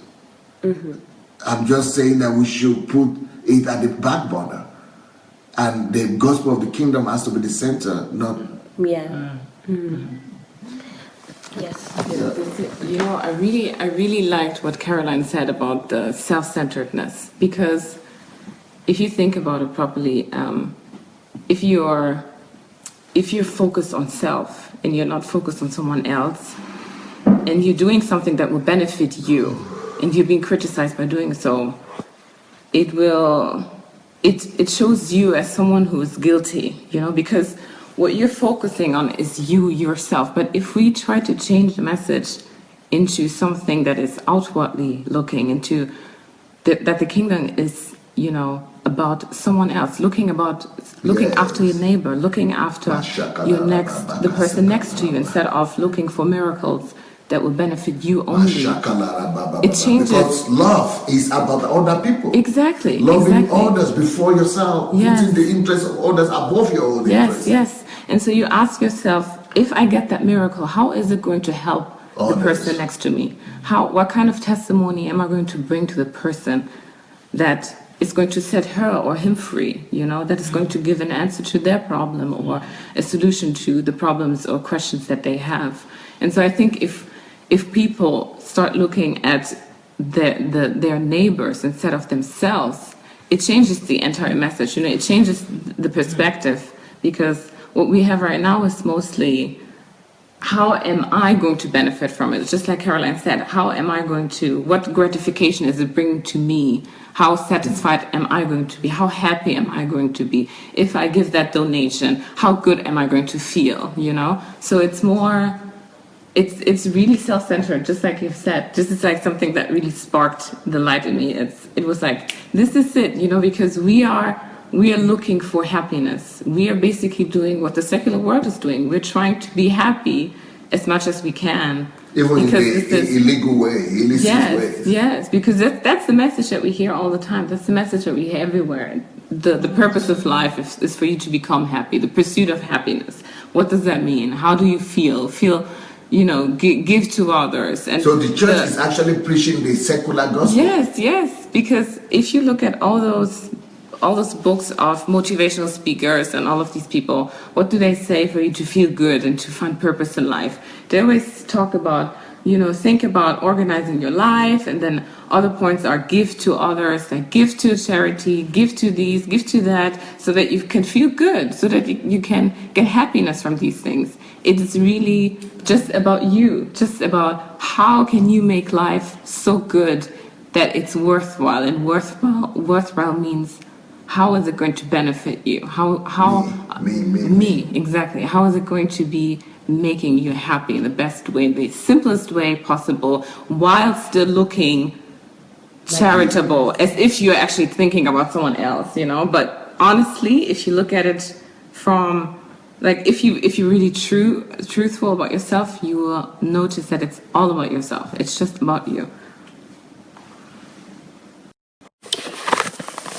I'm just saying that we should put it at the back burner. And the gospel of the kingdom has to be the center, not... Yeah. Yes. I really liked what Caroline said about the self-centeredness, because if you think about it properly, if you're focused on self and you're not focused on someone else, and you're doing something that will benefit you, and you're being criticized by doing so, it shows you as someone who is guilty, because what you're focusing on is you yourself. But if we try to change the message into something that is outwardly looking, into that the kingdom is, about someone else, looking after your neighbor, looking after the person next to you, instead of looking for miracles that will benefit you only. It changes. Because love is about other people. Exactly. Loving others before yourself, yes. Putting the interests of others above your own interests. Yes. And so you ask yourself, if I get that miracle, how is it going to help the person next to me? What kind of testimony am I going to bring to the person that is going to set her or him free, that is going to give an answer to their problem or a solution to the problems or questions that they have. And so I think if people start looking at their neighbors instead of themselves, it changes the entire message. It changes the perspective, because what we have right now is mostly, how am I going to benefit from it? Just like Caroline said, what gratification is it bringing to me? How satisfied am I going to be? How happy am I going to be? If I give that donation, how good am I going to feel? So it's more, it's really self-centered, just like you've said. This is like something that really sparked the light in me. It was like, this is it, because we are looking for happiness. We are basically doing what the secular world is doing. We're trying to be happy as much as we can. Even in the illegal way, illicit ways. Yes, because that's the message that we hear all the time. That's the message that we hear everywhere. The purpose of life is for you to become happy, the pursuit of happiness. What does that mean? How do you feel? Give to others. And so the church is actually preaching the secular gospel? Yes, because if you look at all those books of motivational speakers and all of these people, what do they say for you to feel good and to find purpose in life? They always talk about, think about organizing your life, and then other points are give to others, like give to charity, give to these, give to that, so that you can feel good, so that you can get happiness from these things. It is really just about you, just about how can you make life so good that it's worthwhile, and worthwhile means, how is it going to benefit you? Me, exactly. How is it going to be making you happy in the best way, the simplest way possible, while still looking charitable, as if you're actually thinking about someone else, But honestly, if you look at it from, like, if you're really truthful about yourself, you will notice that it's all about yourself. It's just about you.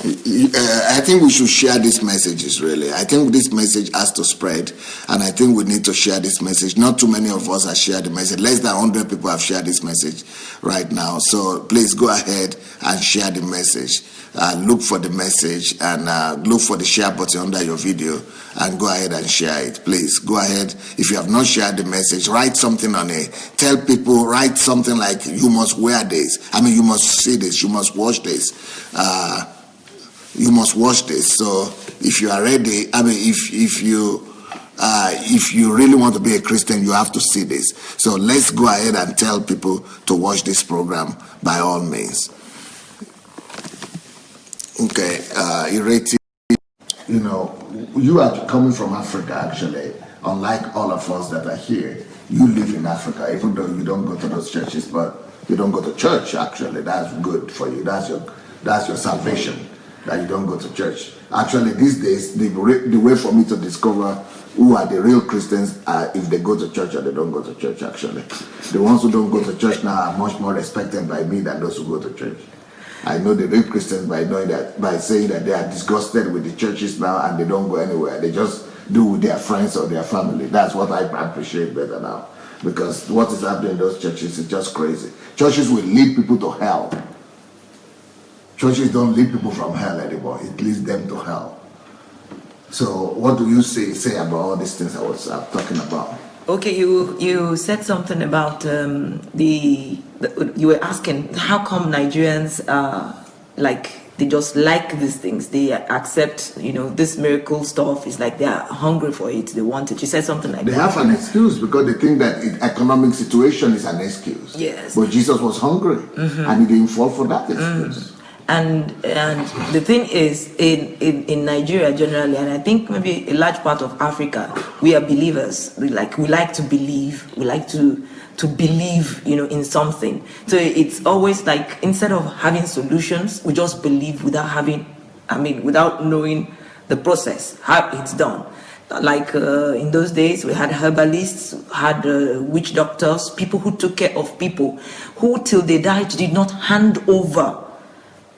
I think we should share these messages, really. I think this message has to spread, and I think we need to share this message. Not too many of us have shared the message. Less than 100 people have shared this message right now. So please go ahead and share the message. Look for the message and look for the share button under your video and go ahead and share it. Please go ahead. If you have not shared the message, write something on it. Tell people, write something like, you must wear this. You must see this. You must watch this. You must watch this. So if you are ready, if you really want to be a Christian, you have to see this. So let's go ahead and tell people to watch this program by all means. Okay, Ireti, you are coming from Africa, actually. Unlike all of us that are here, you live in Africa, even though you don't go to those churches, but you don't go to church, actually. That's good for you. That's your salvation, that you don't go to church. Actually, these days, the way for me to discover who are the real Christians are if they go to church or they don't go to church, actually. The ones who don't go to church now are much more respected by me than those who go to church. I know the real Christians by saying that they are disgusted with the churches now and they don't go anywhere. They just do with their friends or their family. That's what I appreciate better now. Because what is happening in those churches is just crazy. Churches will lead people to hell. Churches don't lead people from hell anymore. It leads them to hell. So what do you say about all these things I was talking about? Okay, you said something about you were asking how come Nigerians they just like these things. They accept, this miracle stuff is like they are hungry for it. They want it. You said something like that. They have an excuse because they think that economic situation is an excuse. Yes. But Jesus was hungry and he didn't fall for that excuse. And the thing is, in Nigeria generally, and I think maybe a large part of Africa, we are believers. We like to believe. We like to believe, in something. So it's always like, instead of having solutions, we just believe without knowing the process, how it's done. Like in those days, we had herbalists, had witch doctors, people who took care of people, who till they died did not hand over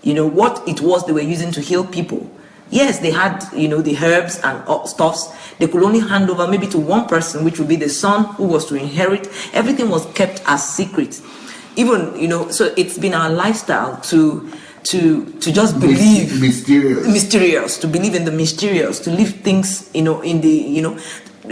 what it was they were using to heal people. Yes, they had, the herbs and stuffs. They could only hand over maybe to one person, which would be the son who was to inherit. Everything was kept as secret. Even, so it's been our lifestyle to to just believe mysterious, to believe in the mysterious, to leave things, in the,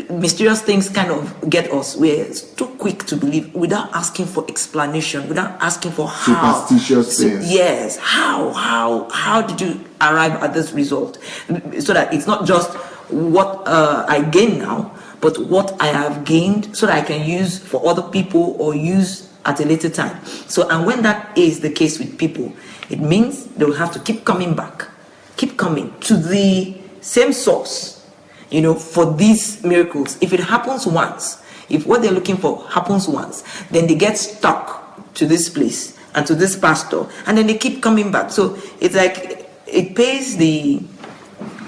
mysterious things kind of get us. We're too quick to believe without asking for explanation, without asking for how. Superstitious things. Yes, how did you arrive at this result? So that it's not just what I gain now, but what I have gained, so that I can use for other people or use at a later time. So, and when that is the case with people, it means they will have to keep coming back, keep coming to the same source, for these miracles. If it happens once, if what they're looking for happens once, then they get stuck to this place and to this pastor, and then they keep coming back. So it's like it pays the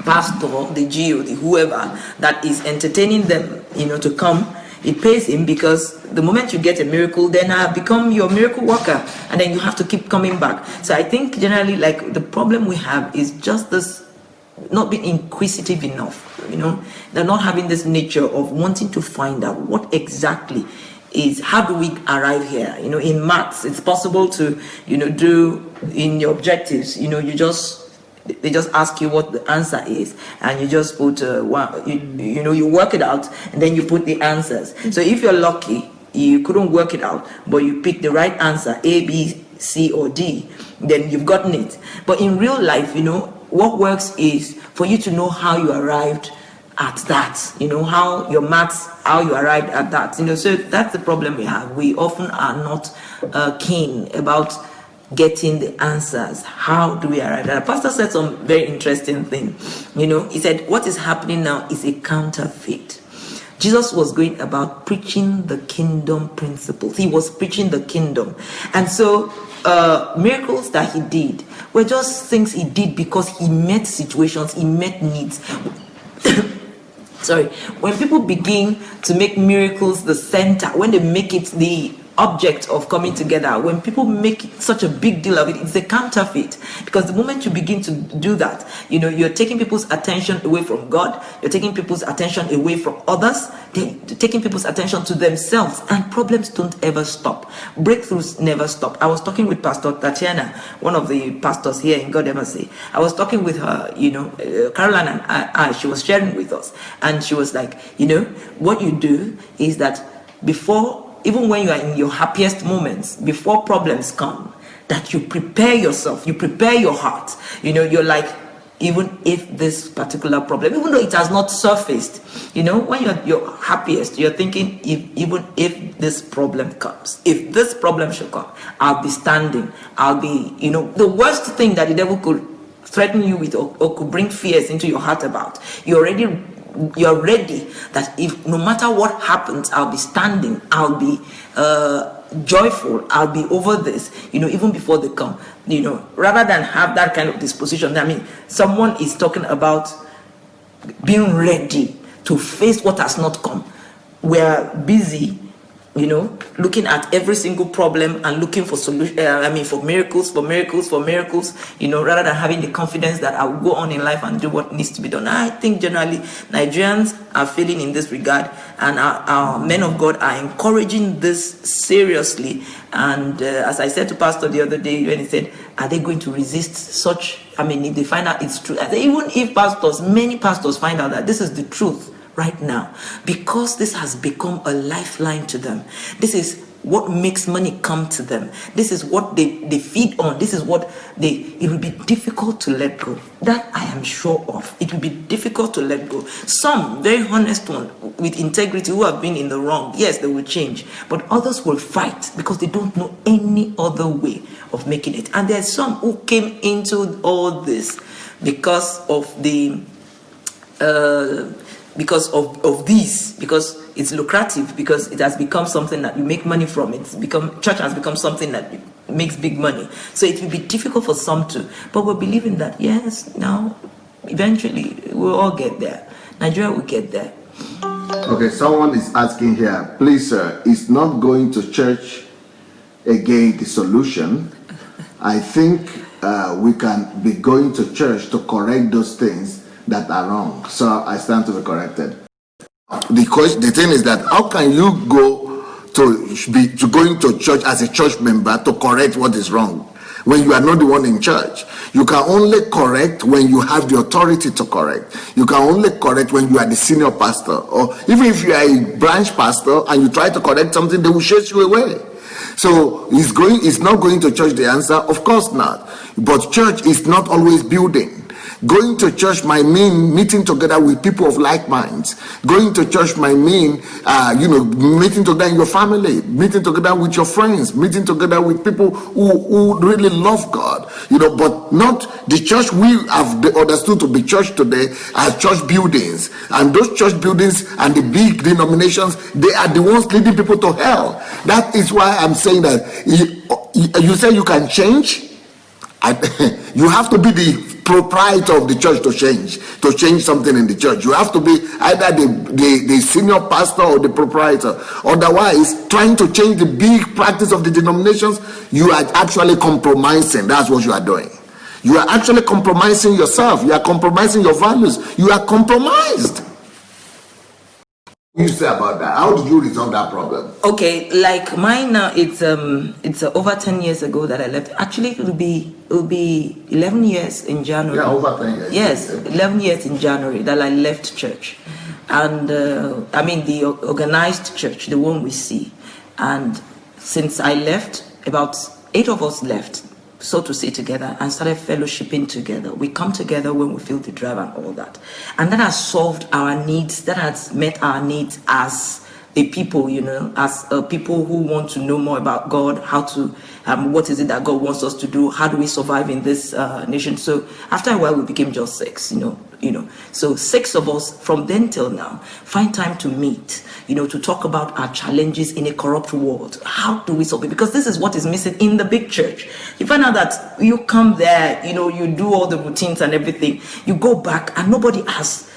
pastor, the GO, the whoever that is entertaining them, to come. It pays him, because the moment you get a miracle, then I become your miracle worker, and then you have to keep coming back. So I think generally, like, the problem we have is just this, not being inquisitive enough. They're not having this nature of wanting to find out what exactly is, how do we arrive here? In maths, it's possible to, do in your objectives, they just ask you what the answer is, and you just put you work it out, and then you put the answers. So if you're lucky, you couldn't work it out, but you pick the right answer, A, B, C, or D, then you've gotten it. But in real life, what works is for you to know how you arrived at that, how your maths, how you arrived at that, so that's the problem we have. We often are not keen about getting the answers. How do we arrive? The pastor said some very interesting thing. He said, what is happening now is a counterfeit. Jesus was going about preaching the kingdom principles. He was preaching the kingdom. And so miracles that he did were just things he did because he met situations, he met needs. Sorry, when people begin to make miracles the center, when they make it the object of coming together, when people make such a big deal of it, it's a counterfeit. Because the moment you begin to do that, you're taking people's attention away from God, you're taking people's attention away from others, they're taking people's attention to themselves, and problems don't ever stop. Breakthroughs never stop. I was talking with Pastor Tatiana, one of the pastors here in God Ever Say. I was talking with her, Caroline and I, she was sharing with us, and she was like, what you do is that even when you are in your happiest moments, before problems come, that you prepare yourself, you prepare your heart. You're like, even if this particular problem, even though it has not surfaced, when you're your happiest, you're thinking, even if this problem comes, if this problem should come, I'll be standing, I'll be, the worst thing that the devil could threaten you with or could bring fears into your heart about, you're ready that if no matter what happens, I'll be standing, I'll be joyful, I'll be over this, even before they come, rather than have that kind of disposition. I mean, someone is talking about being ready to face what has not come. We're busy, looking at every single problem and looking for solution. For miracles, rather than having the confidence that I will go on in life and do what needs to be done. I think generally Nigerians are failing in this regard, and our men of God are encouraging this seriously. And as I said to Pastor the other day, when he said, are they going to resist such? If they find out it's true, even if many pastors find out that this is the truth right now, because this has become a lifeline to them. This is what makes money come to them. This is what they feed on. This is what it will be difficult to let go. That I am sure of. It will be difficult to let go. Some very honest ones with integrity who have been in the wrong, yes, they will change. But others will fight because they don't know any other way of making it. And there's some who came into all this because of because it's lucrative, because it has become something that you make money from. Church has become something that makes big money. So it will be difficult for some to, but we're believing that yes, now eventually we'll all get there. Nigeria will get there. Okay, someone is asking here, please sir, is not going to church again the solution? I think we can be going to church to correct those things that are wrong. So I stand to be corrected. The thing is that how can you go to going to church as a church member to correct what is wrong? when you are not the one in church. You can only correct when you have the authority to correct. You can only correct when you are the senior pastor, or even if you are a branch pastor and you try to correct something, they will chase you away. So is not going to church the answer? Of course not. But church is not always building. Going to church might mean meeting together with people of like minds. Going to church might mean, meeting together in your family, meeting together with your friends, meeting together with people who really love God. But not the church we have understood to be church today as church buildings. And those church buildings and the big denominations, they are the ones leading people to hell. That is why I'm saying that you say you can change. You have to be the proprietor of the church to change something in the church. You have to be either the senior pastor or the proprietor. Otherwise, trying to change the big practice of the denominations, you are actually compromising. That's what you are doing. You are actually compromising yourself. You are compromising your values. You are compromised. What do you say about that? How did you resolve that problem? Okay, like mine now, it's over 10 years ago that I left. Actually, it will be 11 years in January. Yeah, over 10 years. Yes, 11 years in January that I left church. And the organized church, the one we see. And since I left, about 8 of us left, so to say, together, and started fellowshipping together. We come together when we feel the drive and all that. And that has solved our needs, that has met our needs as a people, as people who want to know more about God, how to, what is it that God wants us to do, how do we survive in this nation. So after a while, we became just 6, So 6 of us from then till now find time to meet, to talk about our challenges in a corrupt world. How do we solve it? Because this is what is missing in the big church. You find out that you come there, you do all the routines and everything. You go back and nobody has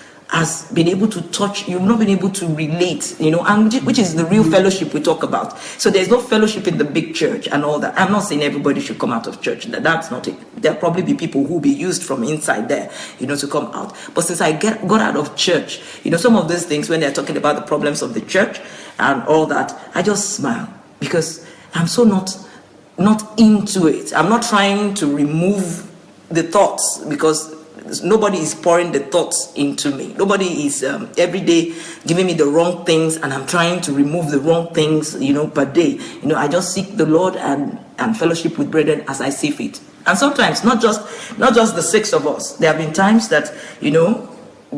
been able to touch, you've not been able to relate, and which is the real fellowship we talk about. So there's no fellowship in the big church and all that. I'm not saying everybody should come out of church. That's not it. There'll probably be people who will be used from inside there, to come out. But since I got out of church, some of those things when they're talking about the problems of the church and all that, I just smile because I'm so not into it. I'm not trying to remove the thoughts because nobody is pouring the thoughts into me. Nobody is every day giving me the wrong things, and I'm trying to remove the wrong things, per day. I just seek the Lord and fellowship with brethren as I see fit. And sometimes not just the 6 of us. There have been times that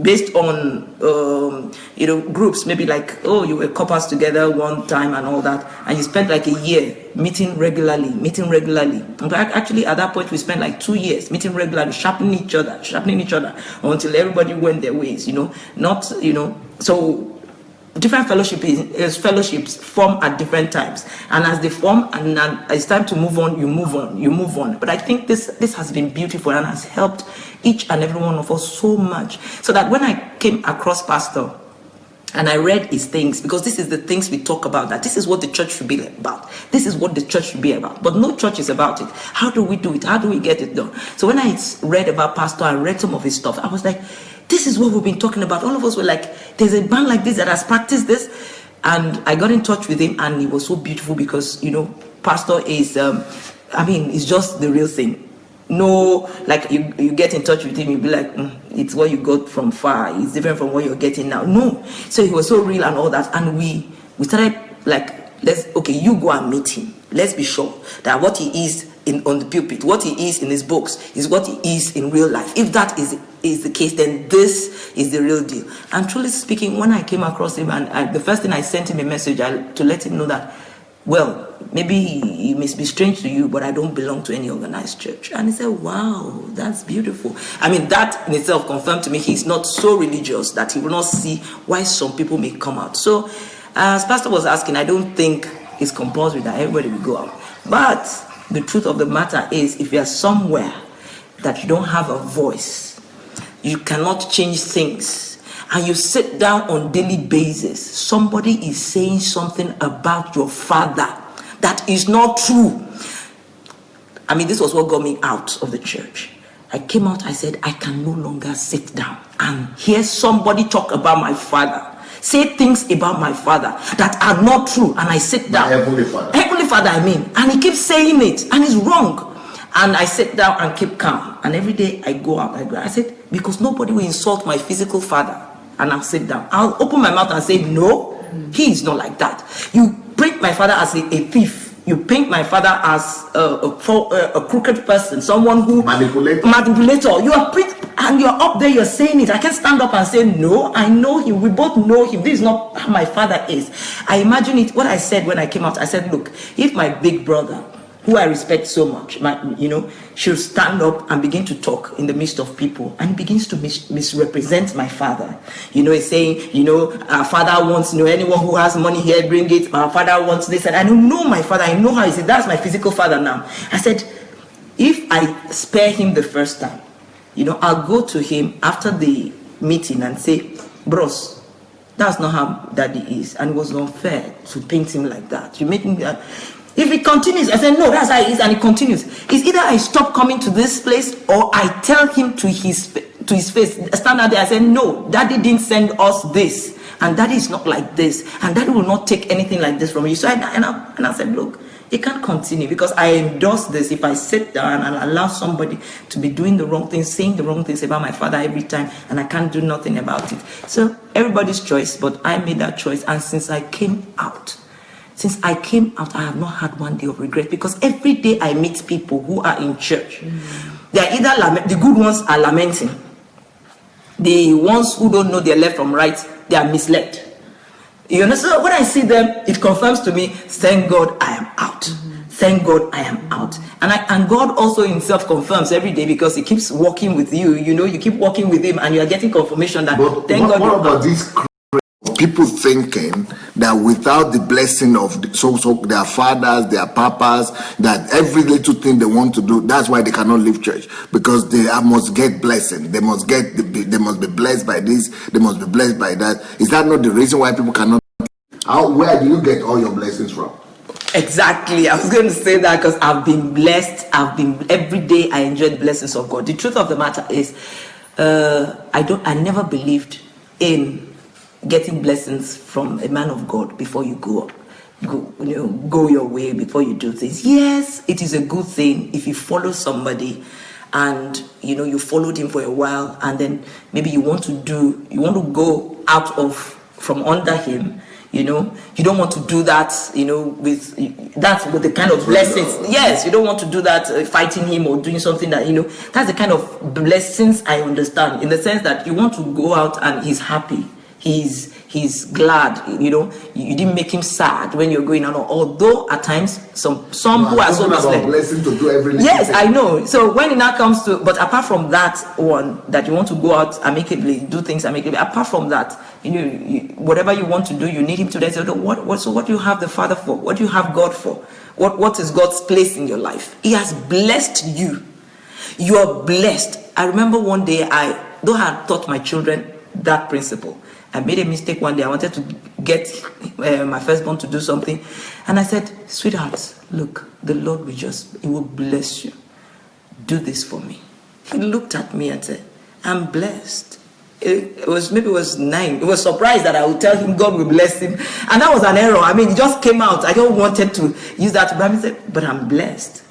based on groups, maybe like, you were couples together one time and all that, and you spent like a year meeting regularly. In fact, actually at that point we spent like 2 years meeting regularly, sharpening each other until everybody went their ways. So different fellowships form at different times, and as they form and it's time to move on, you move on. But I think this has been beautiful and has helped each and every one of us so much, so that when I came across Pastor and I read his things, because this is the things we talk about, that this is what the church should be about, this is what the church should be about, but no church is about it. How do we do it? How do we get it done? So when I read about Pastor, I read some of his stuff, I was like, this is what we've been talking about. All of us were like, there's a band like this that has practiced this. And I got in touch with him, and it was so beautiful because, Pastor is, it's just the real thing. No, like you get in touch with him, you'll be like, it's what you got from far. It's different from what you're getting now. No. So he was so real and all that. And we started like, you go and meet him. Let's be sure that what he is on the pulpit, what he is in his books, is what he is in real life. If that is the case, then this is the real deal. And truly speaking, when I came across him, and the first thing I sent him a message to let him know that, well, maybe it may be strange to you, but I don't belong to any organized church. And he said, wow, that's beautiful. That in itself confirmed to me he's not so religious that he will not see why some people may come out. So, as Pastor was asking, I don't think it's compulsory that everybody will go out. But the truth of the matter is, if you are somewhere that you don't have a voice, you cannot change things, and you sit down on daily basis, somebody is saying something about your father that is not true. This was what got me out of the church. I came out, I said, I can no longer sit down and hear somebody talk about my father, say things about my father that are not true, and I sit down. Heavenly Father. Heavenly Father, and he keeps saying it, and it's wrong. And I sit down and keep calm. And every day I go out. I said, because nobody will insult my physical father. And I'll sit down. I'll open my mouth and say, no, he is not like that. You paint my father as a thief. You paint my father as a crooked person, someone who manipulator. You are and you're up there, you're saying it. I can't stand up and say, no, I know him. We both know him. This is not how my father is. I imagine it. What I said when I came out, I said, look, if my big brother, who I respect so much, should stand up and begin to talk in the midst of people, and he begins to misrepresent my father. He's saying, our father wants, anyone who has money here, bring it. Our father wants this. And I don't know my father. I know how he said, that's my physical father now. I said, if I spare him the first time, I'll go to him after the meeting and say, bros, that's not how daddy is. And it was unfair to paint him like that. You make him that. If it continues, I said, no, that's how it is, and it continues. It's either I stop coming to this place, or I tell him to his face, stand out there, I said, no, daddy didn't send us this, and daddy is not like this, and daddy will not take anything like this from you. So I said, look, it can't continue, because I endorse this if I sit down and allow somebody to be doing the wrong things, saying the wrong things about my father every time, and I can't do nothing about it. So everybody's choice, but I made that choice, and since I came out, I have not had one day of regret, because every day I meet people who are in church. They are either the good ones are lamenting. The ones who don't know their left from right, they are misled. So when I see them, it confirms to me, thank God I am out. Thank God I am out. And God also himself confirms every day, because he keeps walking with you. You keep walking with him, and you are getting confirmation that thank God. What about these people thinking that without the blessing of their fathers, their papas, that every little thing they want to do, that's why they cannot leave church, because they must get blessing. They must be blessed by this. They must be blessed by that. Is that not the reason why people cannot? Where do you get all your blessings from? Exactly. I was going to say that, because I've been blessed. Every day I enjoy the blessings of God. The truth of the matter is, I never believed in getting blessings from a man of God before you go your way, before you do things. Yes, it is a good thing if you follow somebody, and you followed him for a while, and then maybe you want to go out from under him. You don't want to do that, with the kind of blessings. Yes, you don't want to do that, fighting him or doing something that, that's the kind of blessings I understand, in the sense that you want to go out and he's happy. He's glad, you didn't make him sad when you're going on. Although at times some who are so blessing to do every yes, thing. I know. So when it now comes to, but apart from that one, that you want to go out amicably, do things amicably, apart from that, whatever you want to do, you need him to then say, so what do you have the Father for? What do you have God for? What is God's place in your life? He has blessed you. You are blessed. I remember one day, though I had taught my children that principle, I made a mistake one day. I wanted to get my firstborn to do something, and I said, sweetheart, look, the Lord he will bless you. Do this for me. He looked at me and said, I'm blessed. It was 9. It was surprised that I would tell him God will bless him, and that was an error. It just came out. I don't wanted to use that, but I said, but I'm blessed.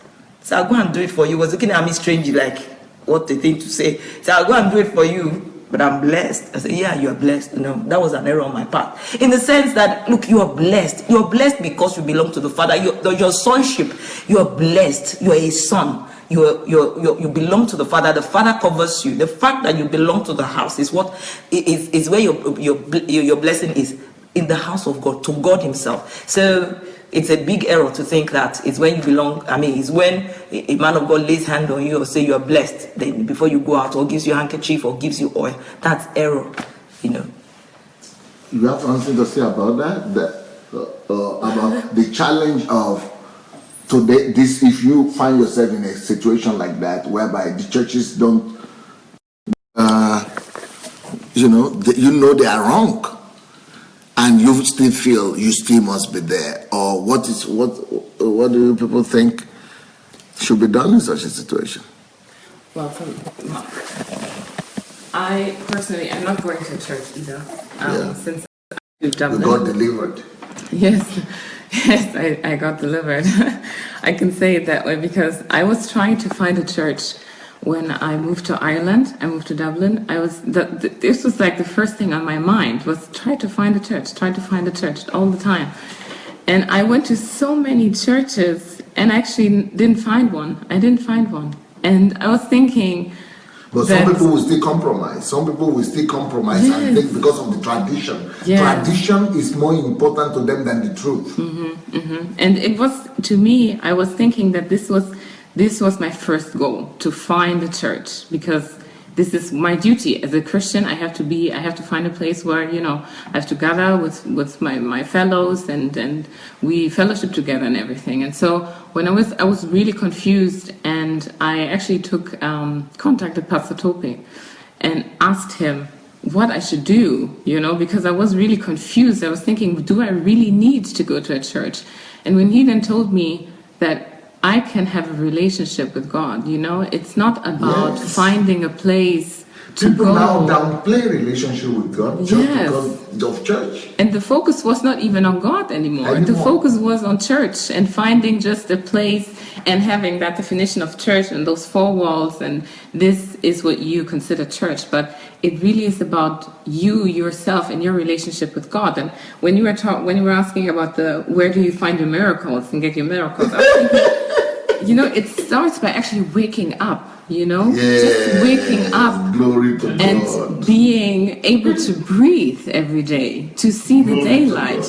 So I'll go and do it for you. He was looking at me strangely, like, what the thing to say. So I'll go and do it for you, but I'm blessed. I said, yeah, you are blessed. That was an error on my part. In the sense that, look, you are blessed. You are blessed because you belong to the Father. Your sonship, you are blessed. You are a son. You belong to the Father. The Father covers you. The fact that you belong to the house is where your blessing is, in the house of God, to God himself. So it's a big error to think that it's when you belong. It's when a man of God lays hand on you or say you are blessed, then before you go out, or gives you a handkerchief or gives you oil. That's error, You have something to say about that? About the challenge of today. If you find yourself in a situation like that, whereby the churches don't, they are wrong, and you still feel you still must be there, or what do people think should be done in such a situation? Well, I personally am not going to church either. Since I moved to Dublin. You got delivered. Yes. Yes, I got delivered. I can say it that way because I was trying to find a church when I moved to Ireland. I moved to Dublin. This was like the first thing on my mind was try to find a church all the time. And I went to so many churches and actually didn't find one. And I was thinking, but some people will still compromise. Yes. And think because of the tradition. Yes. Tradition is more important to them than the truth. And it was, to me, I was thinking that this was my first goal, to find a church, because this is my duty as a Christian. I have to find a place where, I have to gather with my fellows and we fellowship together and everything. And so when I was really confused, and I actually contacted Pastor Tope and asked him what I should do, because I was really confused. I was thinking, do I really need to go to a church? And when he then told me that I can have a relationship with God, it's not about finding a place to People go. now downplay relationship with God just because of church. And the focus was not even on God anymore. The focus was on church and finding just a place and having that definition of church and those four walls, and this is what you consider church. But it really is about you yourself and your relationship with God. And when you were asking about where do you find your miracles and get your miracles, I was thinking, it starts by actually waking up. Just waking up. Glory to and God. Being able to breathe every day, to see the daylight.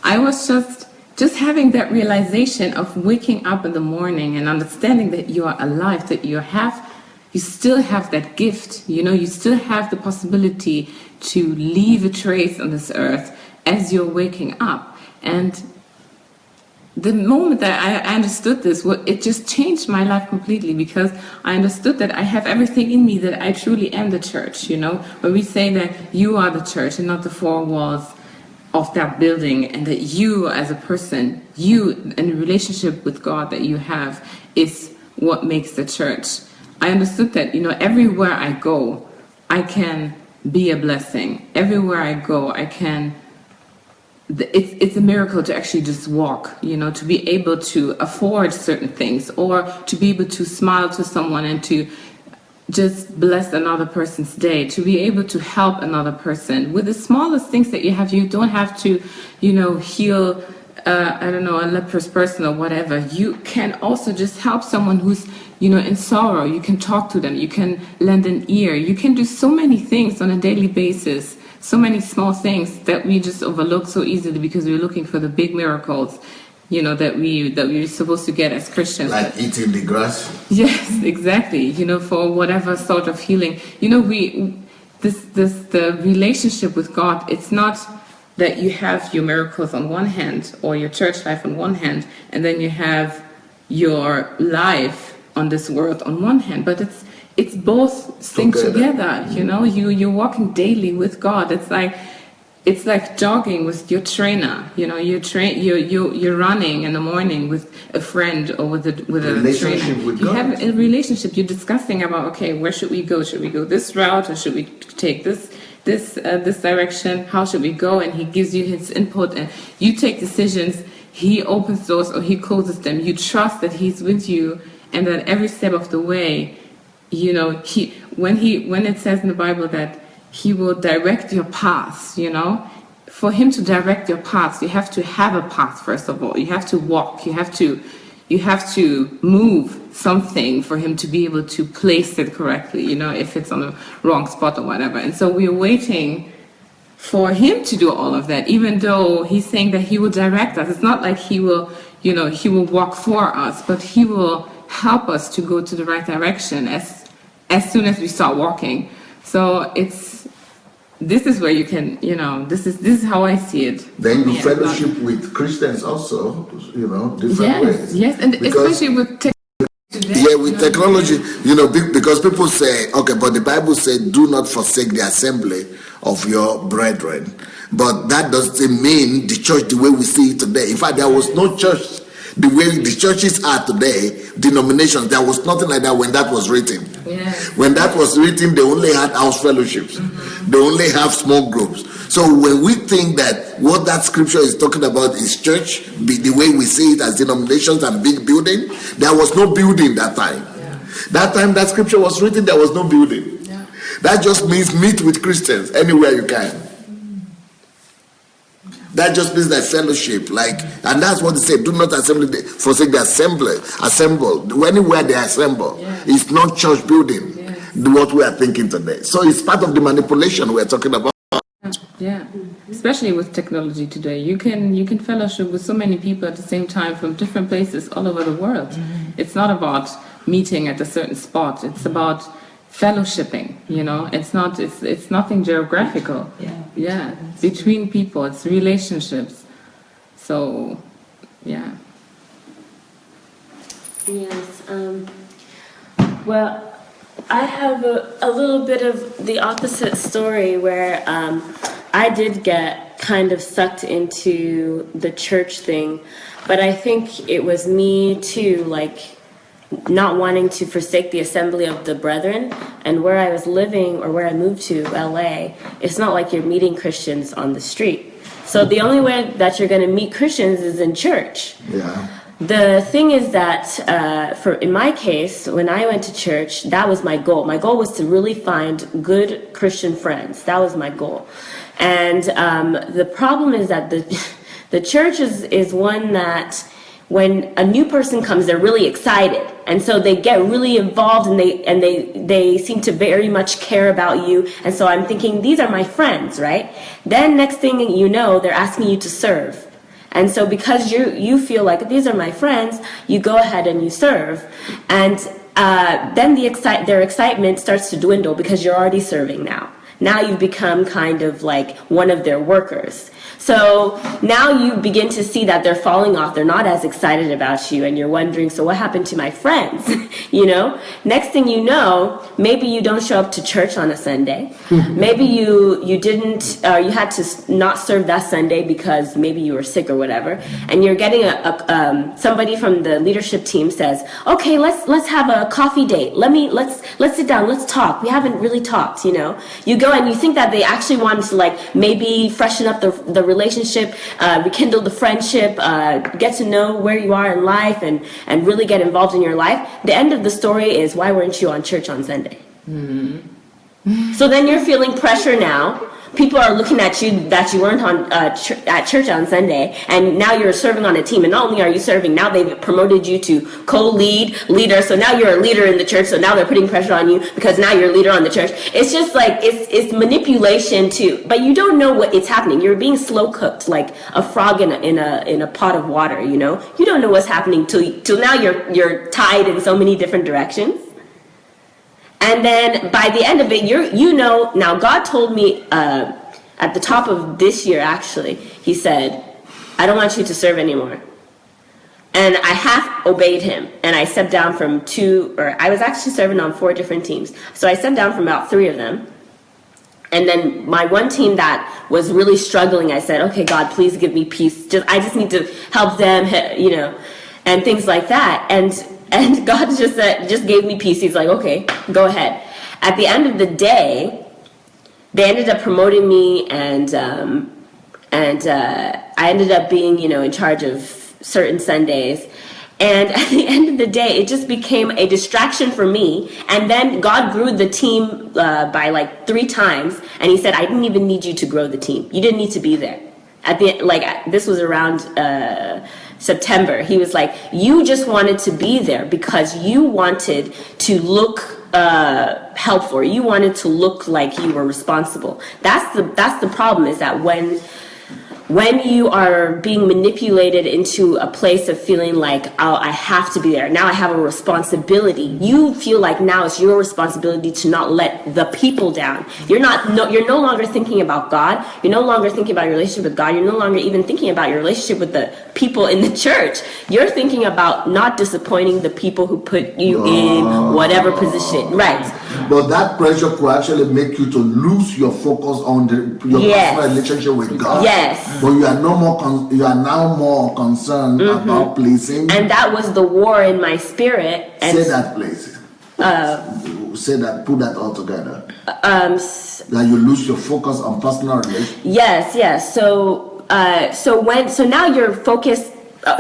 I was just having that realization of waking up in the morning and understanding that you are alive, that you still have that gift. You still have the possibility to leave a trace on this earth as you're waking up. And the moment that I understood this, it just changed my life completely, because I understood that I have everything in me, that I truly am the church. When we say that you are the church and not the four walls of that building, and that you as a person, you and the relationship with God that you have is what makes the church. I understood that, everywhere I go, I can be a blessing. Everywhere I go, I can. It's a miracle to actually just walk, to be able to afford certain things, or to be able to smile to someone and to just bless another person's day, to be able to help another person with the smallest things that you have. You don't have to, heal, a leprous person or whatever. You can also just help someone who's, in sorrow. You can talk to them. You can lend an ear. You can do so many things on a daily basis. So many small things that we just overlook so easily because we're looking for the big miracles, that we're supposed to get as Christians. Like eating the grass. Yes, exactly. For whatever sort of healing. The relationship with God, it's not that you have your miracles on one hand or your church life on one hand, and then you have your life on this world on one hand, but it's both things together. You're walking daily with God. It's like jogging with your trainer. You're running in the morning with a friend or with a trainer. With you God. have a relationship. You're discussing about, okay, where should we go? Should we go this route, or should we take this direction? How should we go? And he gives you his input, and you take decisions. He opens doors or he closes them. You trust that he's with you, and that every step of the way, when it says in the Bible that he will direct your paths, for him to direct your paths, you have to have a path. First of all, you have to walk. You have to move something for him to be able to place it correctly. If it's on the wrong spot or whatever. And so we're waiting for him to do all of that, even though he's saying that he will direct us. It's not like he will walk for us, but he will help us to go to the right direction as soon as we start walking. So this is where you can, this is how I see it. Then you fellowship with Christians also, different ways. Yes, and especially with with technology, because people say, okay, but the Bible said, do not forsake the assembly of your brethren. But that doesn't mean the church the way we see it today. In fact, there was no church the way the churches are today, denominations. There was nothing like that when that was written. Yes. When that was written, they only had house fellowships. They only have small groups. So when we think that what that scripture is talking about is church, the way we see it as denominations and big building, there was no building that time. Yeah. That time that scripture was written, there was no building. Yeah. That just means meet with Christians anywhere you can. That just means that fellowship, and that's what they say. Do not forsake the assembly. Assemble anywhere they assemble. Yeah. It's not church building. Yes. What we are thinking today. So it's part of the manipulation we're talking about. Yeah, especially with technology today, you can fellowship with so many people at the same time from different places all over the world. It's not about meeting at a certain spot. It's about fellowshipping. It's nothing geographical. Yeah, between people, it's relationships. So, yeah. Yes. Well, I have a little bit of the opposite story where I did get kind of sucked into the church thing, but I think it was me too, not wanting to forsake the assembly of the brethren. And where I was living, or where I moved to, LA, it's not like you're meeting Christians on the street. So the only way that you're going to meet Christians is in church. Yeah. The thing is that, in my case, when I went to church, that was my goal. My goal was to really find good Christian friends. That was my goal. And the problem is that the church is one that, when a new person comes, they're really excited, and so they get really involved, and they seem to very much care about you. And so I'm thinking, these are my friends, right? Then next thing you know, they're asking you to serve. And so because you feel like these are my friends, you go ahead and you serve. And then their excitement starts to dwindle because you're already serving now. Now you've become kind of like one of their workers. So now you begin to see that they're falling off. They're not as excited about you, and you're wondering, so what happened to my friends? Next thing you know, maybe you don't show up to church on a Sunday. Maybe you didn't, you had to not serve that Sunday because maybe you were sick or whatever. And you're getting somebody from the leadership team says, okay, let's have a coffee date. Let's sit down. Let's talk. We haven't really talked. You go and you think that they actually want to maybe freshen up the relationship, rekindle the friendship, get to know where you are in life, and really get involved in your life. The end of the story is, why weren't you on church on Sunday? So then you're feeling pressure now. People are looking at you that you weren't at church on Sunday, and now you're serving on a team. And not only are you serving, now they've promoted you to leader. So now you're a leader in the church. So now they're putting pressure on you because now you're a leader on the church. It's just it's manipulation too. But you don't know what it's happening. You're being slow cooked like a frog in a pot of water. You don't know what's happening till now you're tied in so many different directions. And then by the end of it, now God told me at the top of this year, actually, he said, I don't want you to serve anymore. And I half obeyed him, and I stepped down from I was actually serving on 4 different teams. So I stepped down from about 3 of them. And then my one team that was really struggling, I said, okay, God, please give me peace. I just need to help them, and things like that. And God just gave me peace. He's like, okay, go ahead. At the end of the day, they ended up promoting me, and I ended up being, in charge of certain Sundays. And at the end of the day, it just became a distraction for me. And then God grew the team by 3 times. And he said, I didn't even need you to grow the team. You didn't need to be there. This was around September. He was like, you just wanted to be there because you wanted to look helpful. You wanted to look like you were responsible. That's the problem, is that when you are being manipulated into a place of feeling like, oh, I have to be there. Now I have a responsibility. You feel like now it's your responsibility to not let the people down. You're no longer thinking about God. You're no longer thinking about your relationship with God. You're no longer even thinking about your relationship with the people in the church. You're thinking about not disappointing the people who put you in whatever position. Right. But that pressure could actually make you to lose your focus on your personal relationship with God. Yes. But you are now more concerned about pleasing. And that was the war in my spirit. Say that, please. Say that, put that all together. That you lose your focus on personal relations. Yes. So now your focus,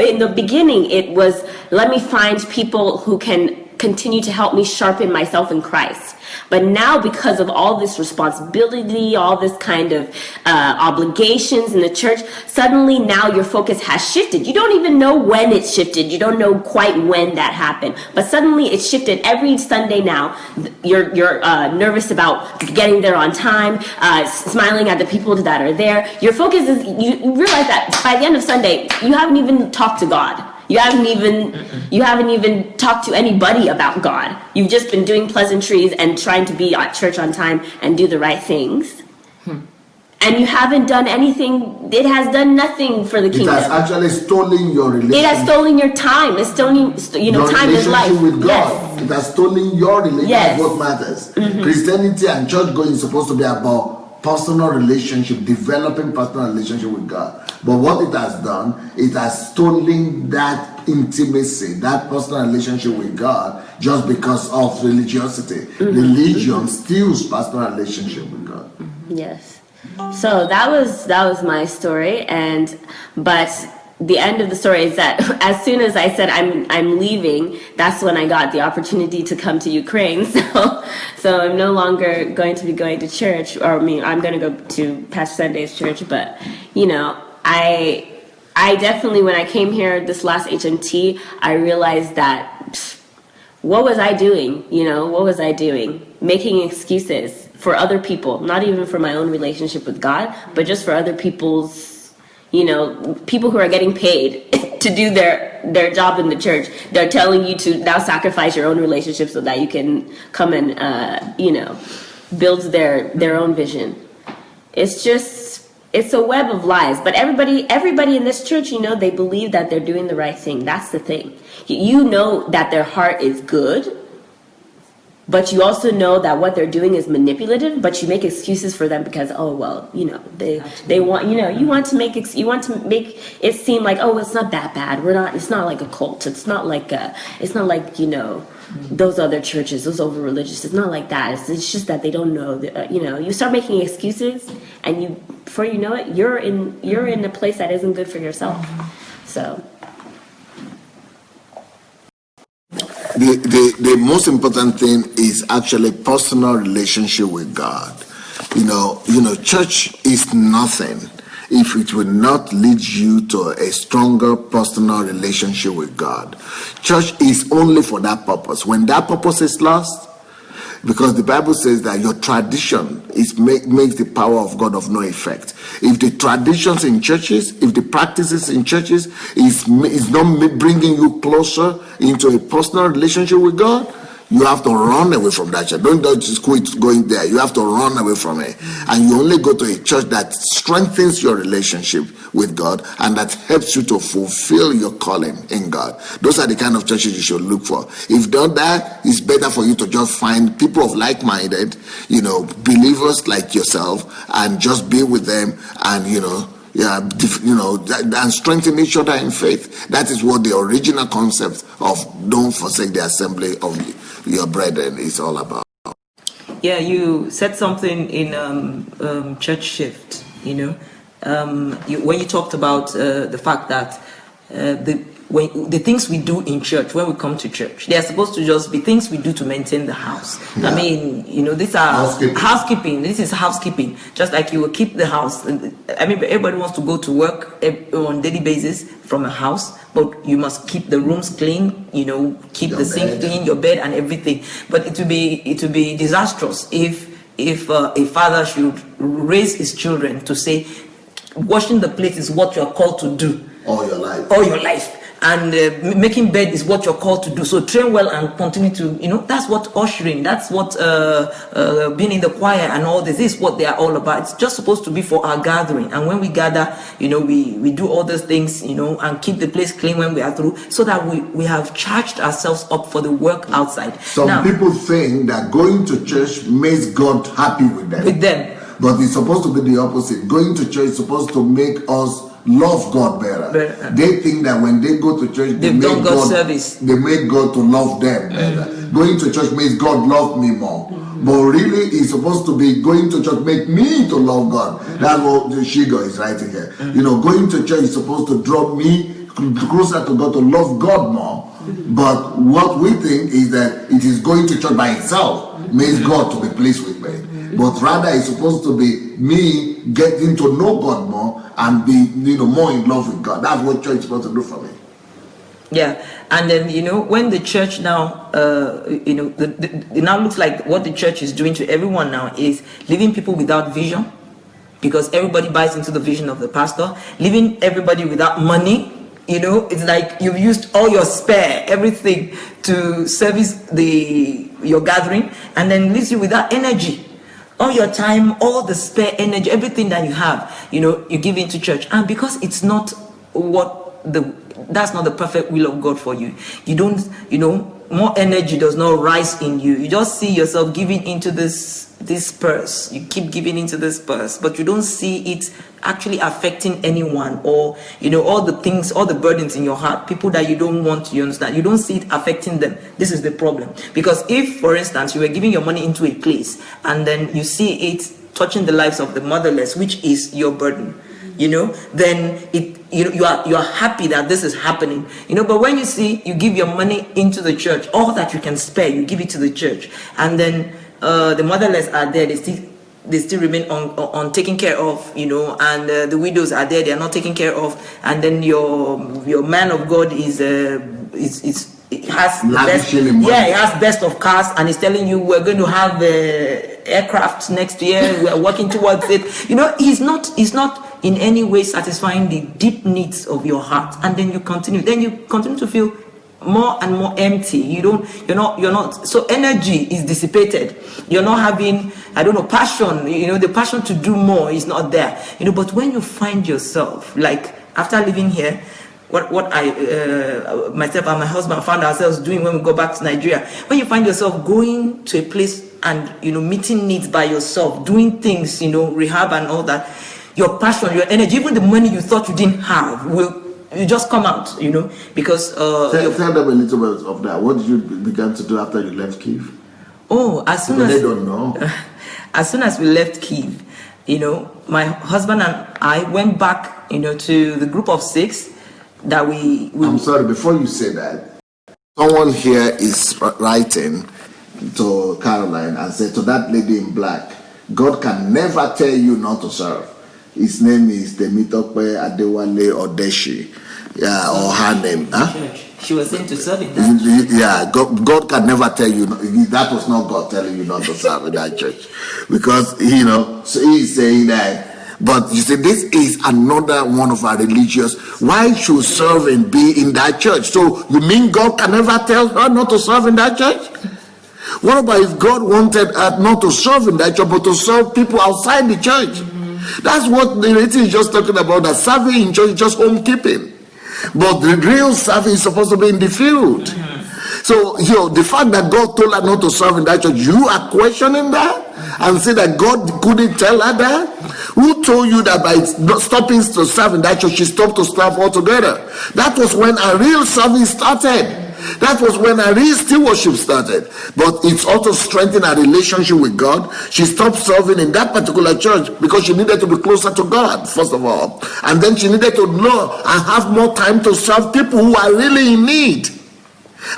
in the beginning, it was, let me find people who can continue to help me sharpen myself in Christ. But now, because of all this responsibility, all this kind of obligations in the church, suddenly now your focus has shifted. You don't even know when it shifted. You don't know quite when that happened. But suddenly it shifted. Every Sunday now, you're nervous about getting there on time, smiling at the people that are there. Your focus is, you realize that by the end of Sunday, you haven't even talked to God. You haven't even talked to anybody about God. You've just been doing pleasantries and trying to be at church on time and do the right things. And you haven't done anything. It has done nothing for the kingdom. It has actually stolen your relationship. It has stolen your time. It's stolen, time is life. With God. Yes. It has stolen your relationship. Yes. What matters. Christianity and church going is supposed to be about personal relationship, developing personal relationship with God. But what it has done, it has stolen that intimacy, that personal relationship with God, just because of religiosity. Religion steals personal relationship with God. Yes. So that was my story, but the end of the story is that as soon as I said I'm leaving, that's when I got the opportunity to come to Ukraine. So I'm no longer going to be going to church, I'm going to go to Pastor Sunday's church. But I definitely, when I came here this last HMT, I realized that what was I doing? What was I doing? Making excuses for other people, not even for my own relationship with God, but just for other people's, people who are getting paid to do their job in the church. They're telling you to now sacrifice your own relationship so that you can come and, build their own vision. It's a web of lies. But everybody in this church, they believe that they're doing the right thing. That's the thing. You know that their heart is good, but you also know that what they're doing is manipulative, but you make excuses for them because, they want, you want to make it seem like, it's not that bad. It's not like a cult. It's not like those other churches, those over religious. It's not like that. It's just that they don't know. You start making excuses, and before you know it, you're in a place that isn't good for yourself. So. The most important thing is actually personal relationship with God. Church is nothing if it will not lead you to a stronger personal relationship with God. Church is only for that purpose. When that purpose is lost, because the Bible says that your tradition makes the power of God of no effect. If the traditions in churches, if the practices in churches is not bringing you closer into a personal relationship with God, you have to run away from that church. Don't just quit going there. You have to run away from it. And you only go to a church that strengthens your relationship with God and that helps you to fulfill your calling in God. Those are the kind of churches you should look for. If not that, it's better for you to just find people of like-minded, believers like yourself, and just be with them and, and strengthen each other in faith. That is what the original concept of don't forsake the assembly of your brethren is all about. Yeah, you said something in church shift, when you talked about the fact that the things we do in church, when we come to church, they are supposed to just be things we do to maintain the house. Yeah. These are housekeeping. This is housekeeping. Just like you will keep the house. Everybody wants to go to work on daily basis from a house, but you must keep the rooms clean, keep the sink clean, your bed and everything. But it will be disastrous if a father should raise his children to say, washing the plate is what you are called to do all your life. And making bed is what you're called to do. So train well and continue to, that's what ushering, that's what being in the choir and all this is what they are all about. It's just supposed to be for our gathering. And when we gather, we do all those things, and keep the place clean when we are through, so that we have charged ourselves up for the work outside. Some people think that going to church makes God happy with them. But it's supposed to be the opposite. Going to church is supposed to make us love God better. They think that when they go to church, they make God service. They make God to love them better. Going to church makes God love me more. But really, it's supposed to be going to church make me to love God. That's what the Shigo is writing here. You know, going to church is supposed to draw me closer to God, to love God more. But what we think is that it is going to church by itself makes God to be pleased with me. But rather, it's supposed to be me getting to know God more and be, more in love with God. That's what church is supposed to do for me. Yeah, and then when the church now, it now looks like what the church is doing to everyone now is leaving people without vision, because everybody buys into the vision of the pastor, leaving everybody without money. It's like you've used all your spare everything to service your gathering, and then leaves you without energy. All your time, all the spare energy, everything that you have, you give into church. And because it's not that's not the perfect will of God for you. You don't, more energy does not rise in you. You just see yourself giving into this purse. You keep giving into this purse, but you don't see it actually affecting anyone, or all the things, all the burdens in your heart, people that you don't want, you understand, you don't see it affecting them. This is the problem. Because if, for instance, you were giving your money into a place and then you see it touching the lives of the motherless, which is your burden, then you are happy that this is happening, but when you give your money into the church, all that you can spare, you give it to the church, and then the motherless are there, they still remain on taken care of, and the widows are there, they are not taken care of, and then your man of God is has best, it has best of cars, and he's telling you we're going to have aircraft next year, we're working towards it. He's not in any way satisfying the deep needs of your heart, and then you continue to feel more and more empty. You're not, so energy is dissipated. You're not having, passion, the passion to do more is not there, but when you find yourself, like after living here, what I myself and my husband found ourselves doing when we go back to Nigeria, when you find yourself going to a place and meeting needs by yourself, doing things, rehab and all that, your passion, your energy, even the money you thought you didn't have you just come out, because tell them a little bit of that. What did you begin to do after you left Kyiv? As soon as they don't know. As soon as we left Kyiv, my husband and I went back, to the group of 6 that we I'm sorry, before you say that, someone here is writing to Caroline and said to that lady in black, God can never tell you not to serve. His name is Temitope Adewale Odeshi, or her name. Huh? She was saying to serve in that church. Yeah, God can never tell you. That was not God telling you not to serve in that church, because so he's saying that. But you see, this is another one of our religious. Why should serving be in that church? So you mean God can never tell her not to serve in that church? What about if God wanted her not to serve in that church, but to serve people outside the church? That's what the writing is just talking about. That serving in church is just homekeeping, but the real serving is supposed to be in the field. So the fact that God told her not to serve in that church, you are questioning that and say that God couldn't tell her that? Who told you that by stopping to serve in that church, she stopped to serve altogether? That was when a real service started. That was when a real stewardship started. But it's also strengthened her relationship with God. She stopped serving in that particular church because she needed to be closer to God, first of all. And then she needed to know and have more time to serve people who are really in need.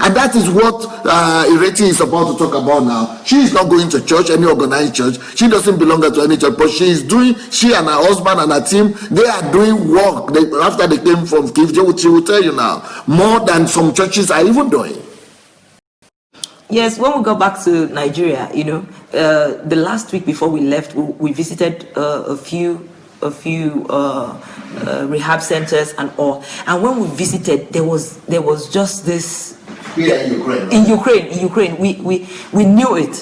And that is what Ireti is about to talk about now. She is not going to church, any organized church. She doesn't belong to any church, but she and her husband and her team, they are doing work. After they came from Kyiv, she will tell you now, more than some churches are even doing. Yes, when we got back to Nigeria, the last week before we left, we visited a few rehab centers and all. And when we visited, there was just this. Yeah, in Ukraine. Right? In Ukraine, we knew it,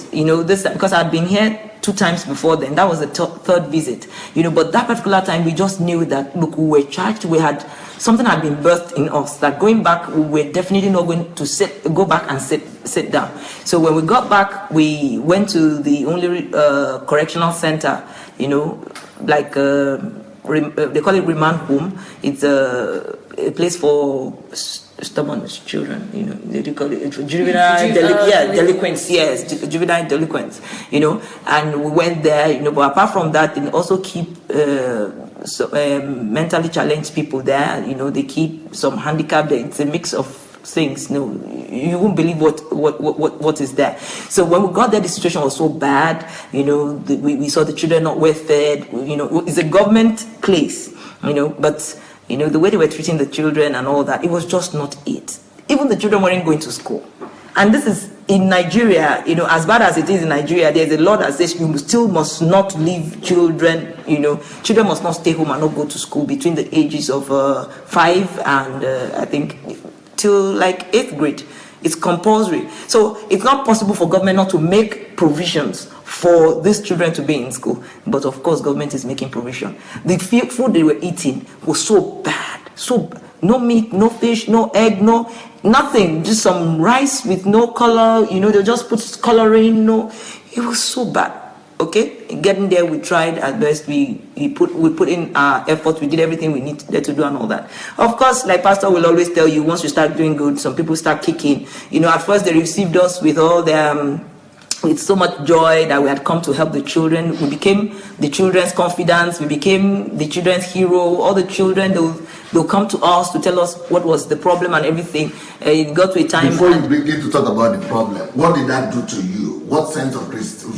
this, because I'd been here 2 times before then. That was the third visit, but that particular time we just knew that, look, we were charged. Something had been birthed in us that going back, we were definitely not going to go back and sit down. So when we got back, we went to the only correctional center, like they call it remand home. It's a place for stubborn children, you know, they call it juvenile delinquents, yes, juvenile delinquents, you know, and we went there, you know, but apart from that, they also keep mentally challenged people there, you know, they keep some handicapped, it's a mix of things, you know, you won't believe what is there. So when we got there, the situation was so bad, you know, we saw the children not well fed, you know, it's a government place, you know, but you know, the way they were treating the children and all that, it was just not it. Even the children weren't going to school. And this is in Nigeria, you know, as bad as it is in Nigeria, there's a law that says you still must not leave children, you know, children must not stay home and not go to school between the ages of 5 and I think till like 8th grade. It's compulsory. So it's not possible for government not to make provisions for these children to be in school. But of course, government is making provision. The food they were eating was so bad. So no meat, no fish, no egg, no nothing. Just some rice with no color. You know, they just put coloring. No, it was so bad. Okay, getting there, we tried at best. We put in our effort. We did everything we needed to do and all that. Of course, like Pastor will always tell you, once you start doing good, some people start kicking. You know, at first they received us with all their with so much joy that we had come to help the children. We became the children's confidants. We became the children's hero. All the children, they'll come to us to tell us what was the problem and everything. It got to a time. Before you begin to talk about the problem, what did that do to you? What sense of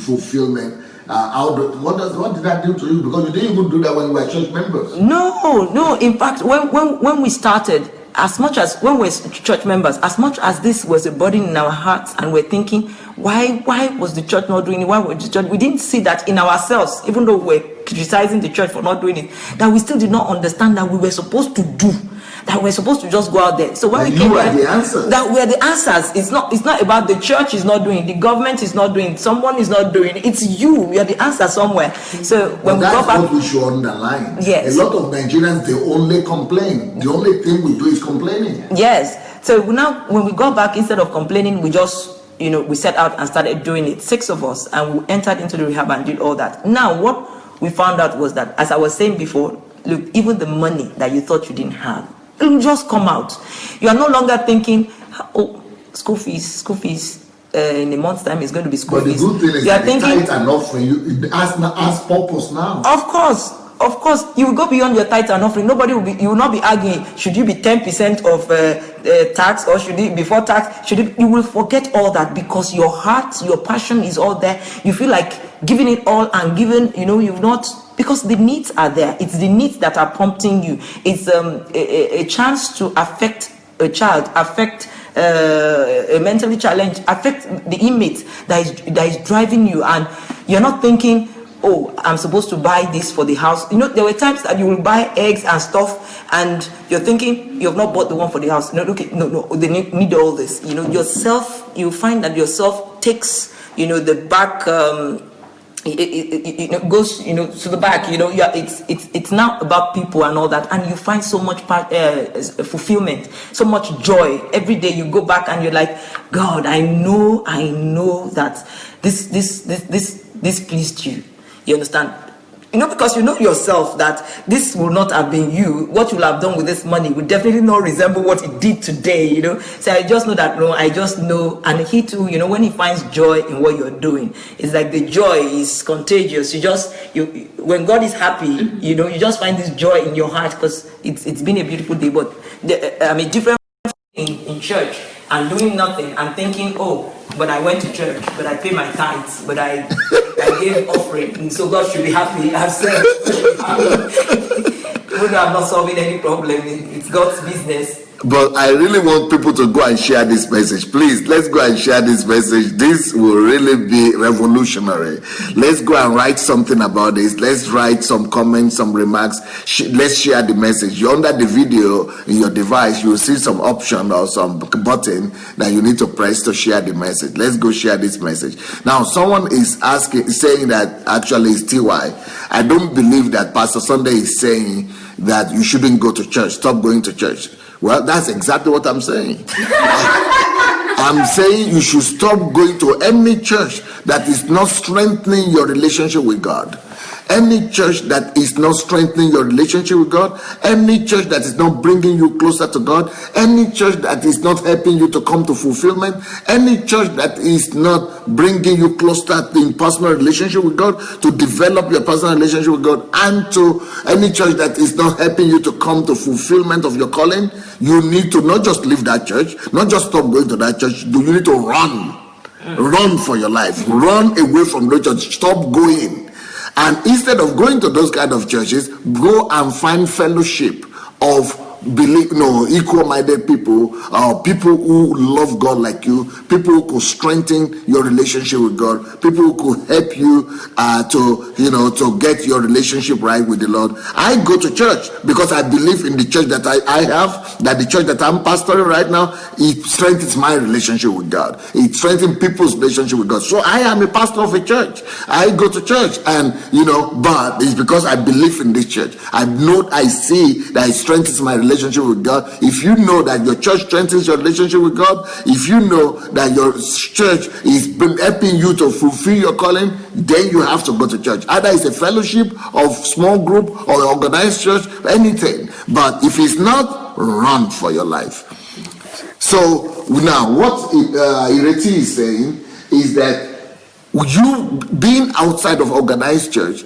fulfillment? What did that do to you? Because you didn't even do that when you were church members. No. In fact, when we started, as much as when we're church members, as much as this was a burden in our hearts, and we're thinking, why was the church not doing it? Why was the church? We didn't see that in ourselves, even though we're criticizing the church for not doing it, that we still did not understand that we were supposed to do. That we're supposed to just go out there. So when we came there, the answers. That we're the answers. It's not about the church is not doing, the government is not doing, someone is not doing. It's you. We are the answer somewhere. So when we go back, what we should underline. Yes. A lot of Nigerians, they only complain. The only thing we do is complaining. Yes. So now when we go back, instead of complaining, we just, you know, we set out and started doing it. 6 of us, and we entered into the rehab and did all that. Now what we found out was that, as I was saying before, look, even the money that you thought you didn't have, it will just come out. You are no longer thinking, oh, school fees in a month's time is going to be school fees. But the good thing is you are thinking, tithe and offering, it has purpose now. Of course, you will go beyond your tithe and offering. You will not be arguing, should you be 10% of tax, or should it before tax? You will forget all that, because your heart, your passion is all there. You feel like giving it all and giving, you know, you've not, because the needs are there. It's the needs that are prompting you. It's a chance to affect a child, affect a mentally challenged, affect the inmate that is driving you, and you're not thinking, oh, I'm supposed to buy this for the house. You know, there were times that you will buy eggs and stuff, and you're thinking you have not bought the one for the house. No, they need all this. You know, yourself, you find that yourself takes, you know, the back. It goes, you know, to the back. You know, it's now about people and all that, and you find so much fulfillment, so much joy. Every day you go back and you're like, God, I know that this pleased you. You understand? You know, because you know yourself that this will not have been you. What you'll have done with this money will definitely not resemble what it did today, you know. So I just know that, no, I just know. And he too, you know, when he finds joy in what you're doing, it's like the joy is contagious. When God is happy, you know, you just find this joy in your heart, because it's been a beautiful day. But different in church and doing nothing and thinking, oh, but I went to church, but I paid my tithes, but I gave offering, and so God should be happy. I've said, even though I'm not solving any problem, it's God's business. But I really want people to go and share this message. Please, let's go and share this message. This will really be revolutionary. Let's go and write something about this. Let's write some comments, some remarks. Let's share the message. You're under the video in your device, you will see some option or some button that you need to press to share the message. Let's go share this message. Now, someone is saying that actually it's TY. I don't believe that Pastor Sunday is saying that you shouldn't go to church. Stop going to church. Well, that's exactly what I'm saying. I'm saying you should stop going to any church that is not strengthening your relationship with God. any church that is not strengthening your relationship with God, any church that is not bringing you closer to God, any church that is not helping you to come to fulfillment, any church that is not bringing you closer in personal relationship with God, to develop your personal relationship with God, and to any church that is not helping you to come to fulfillment of your calling, you need to not just leave that church, not just stop going to that church, you need to run for your life, run away from the church, stop going. And instead of going to those kind of churches, go and find fellowship of equal-minded people, people who love God like you, people who could strengthen your relationship with God, people who could help you to get your relationship right with the Lord. I go to church because I believe in the church that I have, that the church that I'm pastoring right now, it strengthens my relationship with God. It strengthens people's relationship with God. So I am a pastor of a church. I go to church, and but it's because I believe in this church. I see that it strengthens my relationship with God. If you know that your church strengthens your relationship with God, if you know that your church is helping you to fulfill your calling, then you have to go to church. Either it's a fellowship of small group or organized church, anything. But if it's not, run for your life. So now what Ireti is saying is that you being outside of organized church,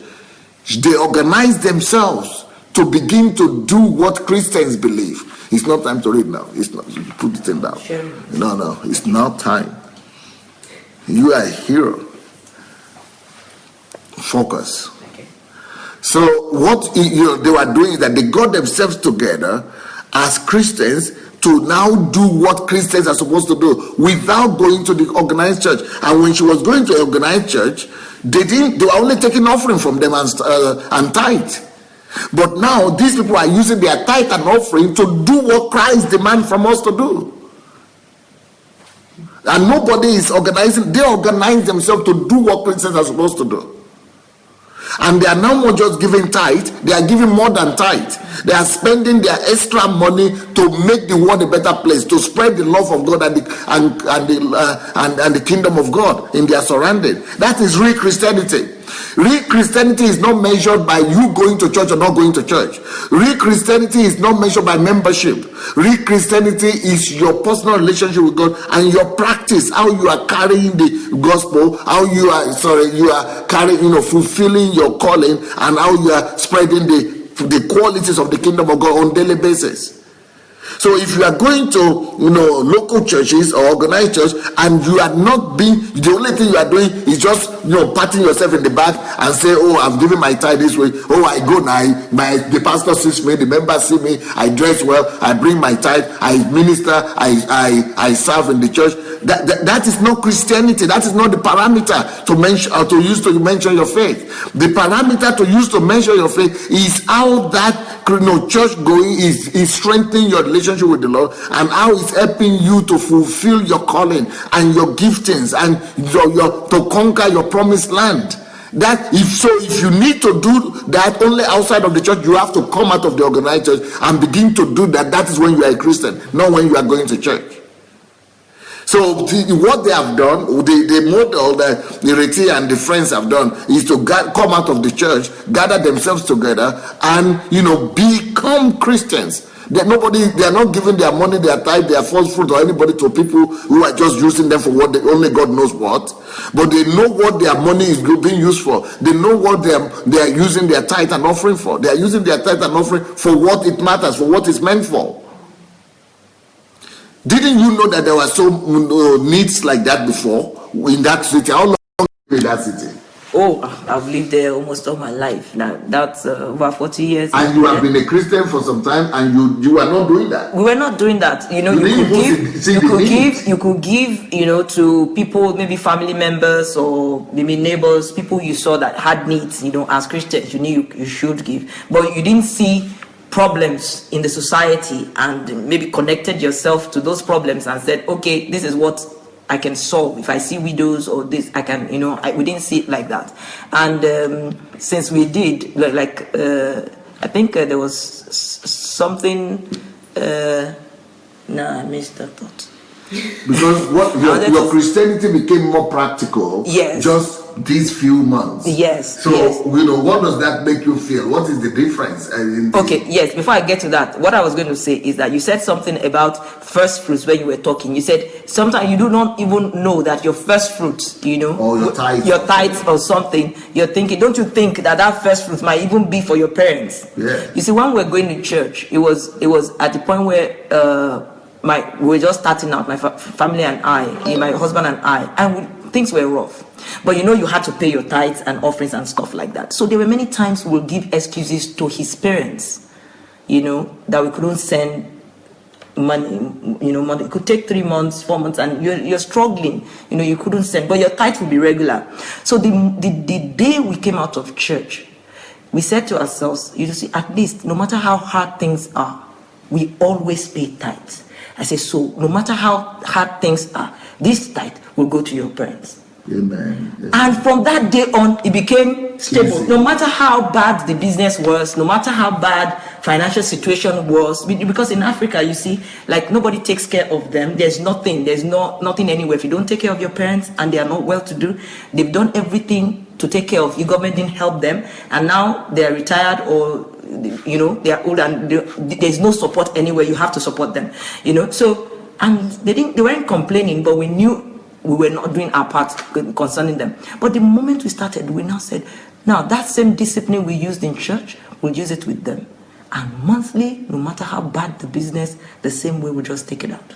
they organize themselves to begin to do what Christians believe. It's not time to read now. It's not. Put it in down. Sure. No, it's not time. You are a hero. Focus. Okay. So what they were doing is that they got themselves together as Christians to now do what Christians are supposed to do without going to the organized church. And when she was going to an organized church, they were only taking offering from them and tithe. But now these people are using their tithe and offering to do what Christ demands from us to do. And nobody is organizing. They organize themselves to do what Christians are supposed to do. And they are now not just giving tithe, they are giving more than tithe. They are spending their extra money to make the world a better place, to spread the love of God and the kingdom of God in their surrounding. That is real Christianity. Real Christianity is not measured by you going to church or not going to church. Real Christianity is not measured by membership. Real Christianity is your personal relationship with God and your practice, how you are carrying the gospel, how you are carrying, fulfilling your calling, and how you are spreading the qualities of the kingdom of God on a daily basis. So if you are going to local churches or organized church and you are not the only thing you are doing is just patting yourself in the back and say, oh, I've given my tithe this way, oh, I go now, the pastor sees me, the members see me, I dress well, I bring my tithe, I minister, I serve in the church. That is not Christianity. That is not the parameter to mention or to use to mention your faith. The parameter to use to measure your faith is how that church going is strengthening your relationship with the Lord, and how it's helping you to fulfill your calling and your giftings and to conquer your promised land. If you need to do that only outside of the church, you have to come out of the organized church and begin to do that. That is when you are a Christian, not when you are going to church. So what they have done, the model that Ireti and the friends have done, is to come out of the church, gather themselves together, and become Christians. They are not giving their money, their tithe, their first fruit, or anybody to people who are just using them for what only God knows what. But they know what their money is being used for. They know what they are using their tithe and offering for. They are using their tithe and offering for what it matters, for what it's meant for. Didn't you know that there were some needs like that before in that city? How long have you been in that city? Oh, I've lived there almost all my life. Now that's over 40 years. And you have been a Christian for some time, and you are not doing that. We were not doing that. You could give, to people, maybe family members or maybe neighbors, people you saw that had needs. As Christians, you knew you should give, but you didn't see problems in the society and maybe connected yourself to those problems and said, okay, this is what I can solve. If I see widows or this, I can, we didn't see it like that. And since we did, I think there was something, I missed that thought. Because your Christianity became more practical. Yes. Just these few months. Yes. So, yes. What does that make you feel? What is the difference? Okay, yes, before I get to that, what I was going to say is that you said something about first fruits when you were talking. You said sometimes you do not even know that your first fruits, or your tithes or something, you're thinking, don't you think that first fruits might even be for your parents? Yeah. You see, when we were going to church, it was at the point where we were just starting out, my family and I, my husband and I, and things were rough. But you had to pay your tithes and offerings and stuff like that. So there were many times we'll give excuses to his parents, that we couldn't send money, money. It could take 3 months, 4 months, and you're struggling, you couldn't send, but your tithe will be regular. So the day we came out of church, we said to ourselves, see, at least no matter how hard things are, we always pay tithes. I say, so no matter how hard things are, this tithe will go to your parents. Amen. Yes. And from that day on, it became stable. Easy. No matter how bad the business was, no matter how bad financial situation was, because in Africa, you see, like nobody takes care of them. There's nothing anywhere. If you don't take care of your parents and they are not well-to-do, they've done everything to take care of you. Government didn't help them, and now they are retired or they are old and there's no support anywhere. You have to support them. So, and they weren't complaining, but we knew we were not doing our part concerning them. But the moment we started, we now said, now that same discipline we used in church, we'll use it with them. And monthly, no matter how bad the business, the same way we just take it out.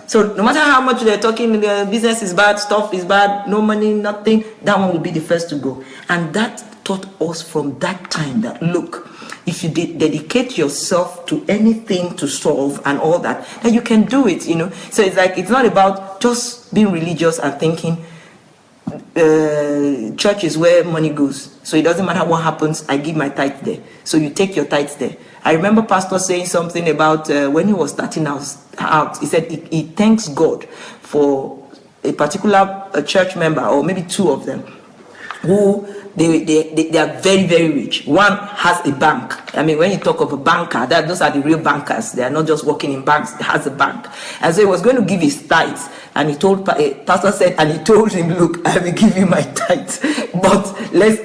So no matter how much they're talking, the business is bad, stuff is bad, no money, nothing, that one will be the first to go. And that taught us from that time that, look, if you dedicate yourself to anything to solve and all that, then you can do it, So it's like, it's not about just being religious and thinking church is where money goes. So it doesn't matter what happens, I give my tithe there. So you take your tithes there. I remember Pastor saying something about when he was starting out, he said he thanks God for a particular church member, or maybe two of them, who they are very, very rich. One has a bank. I mean, when you talk of a banker, those are the real bankers. They are not just working in banks. He has a bank. And so he was going to give his tithes. And he told, Pastor said, and he told him, look, I will give you my tithes. But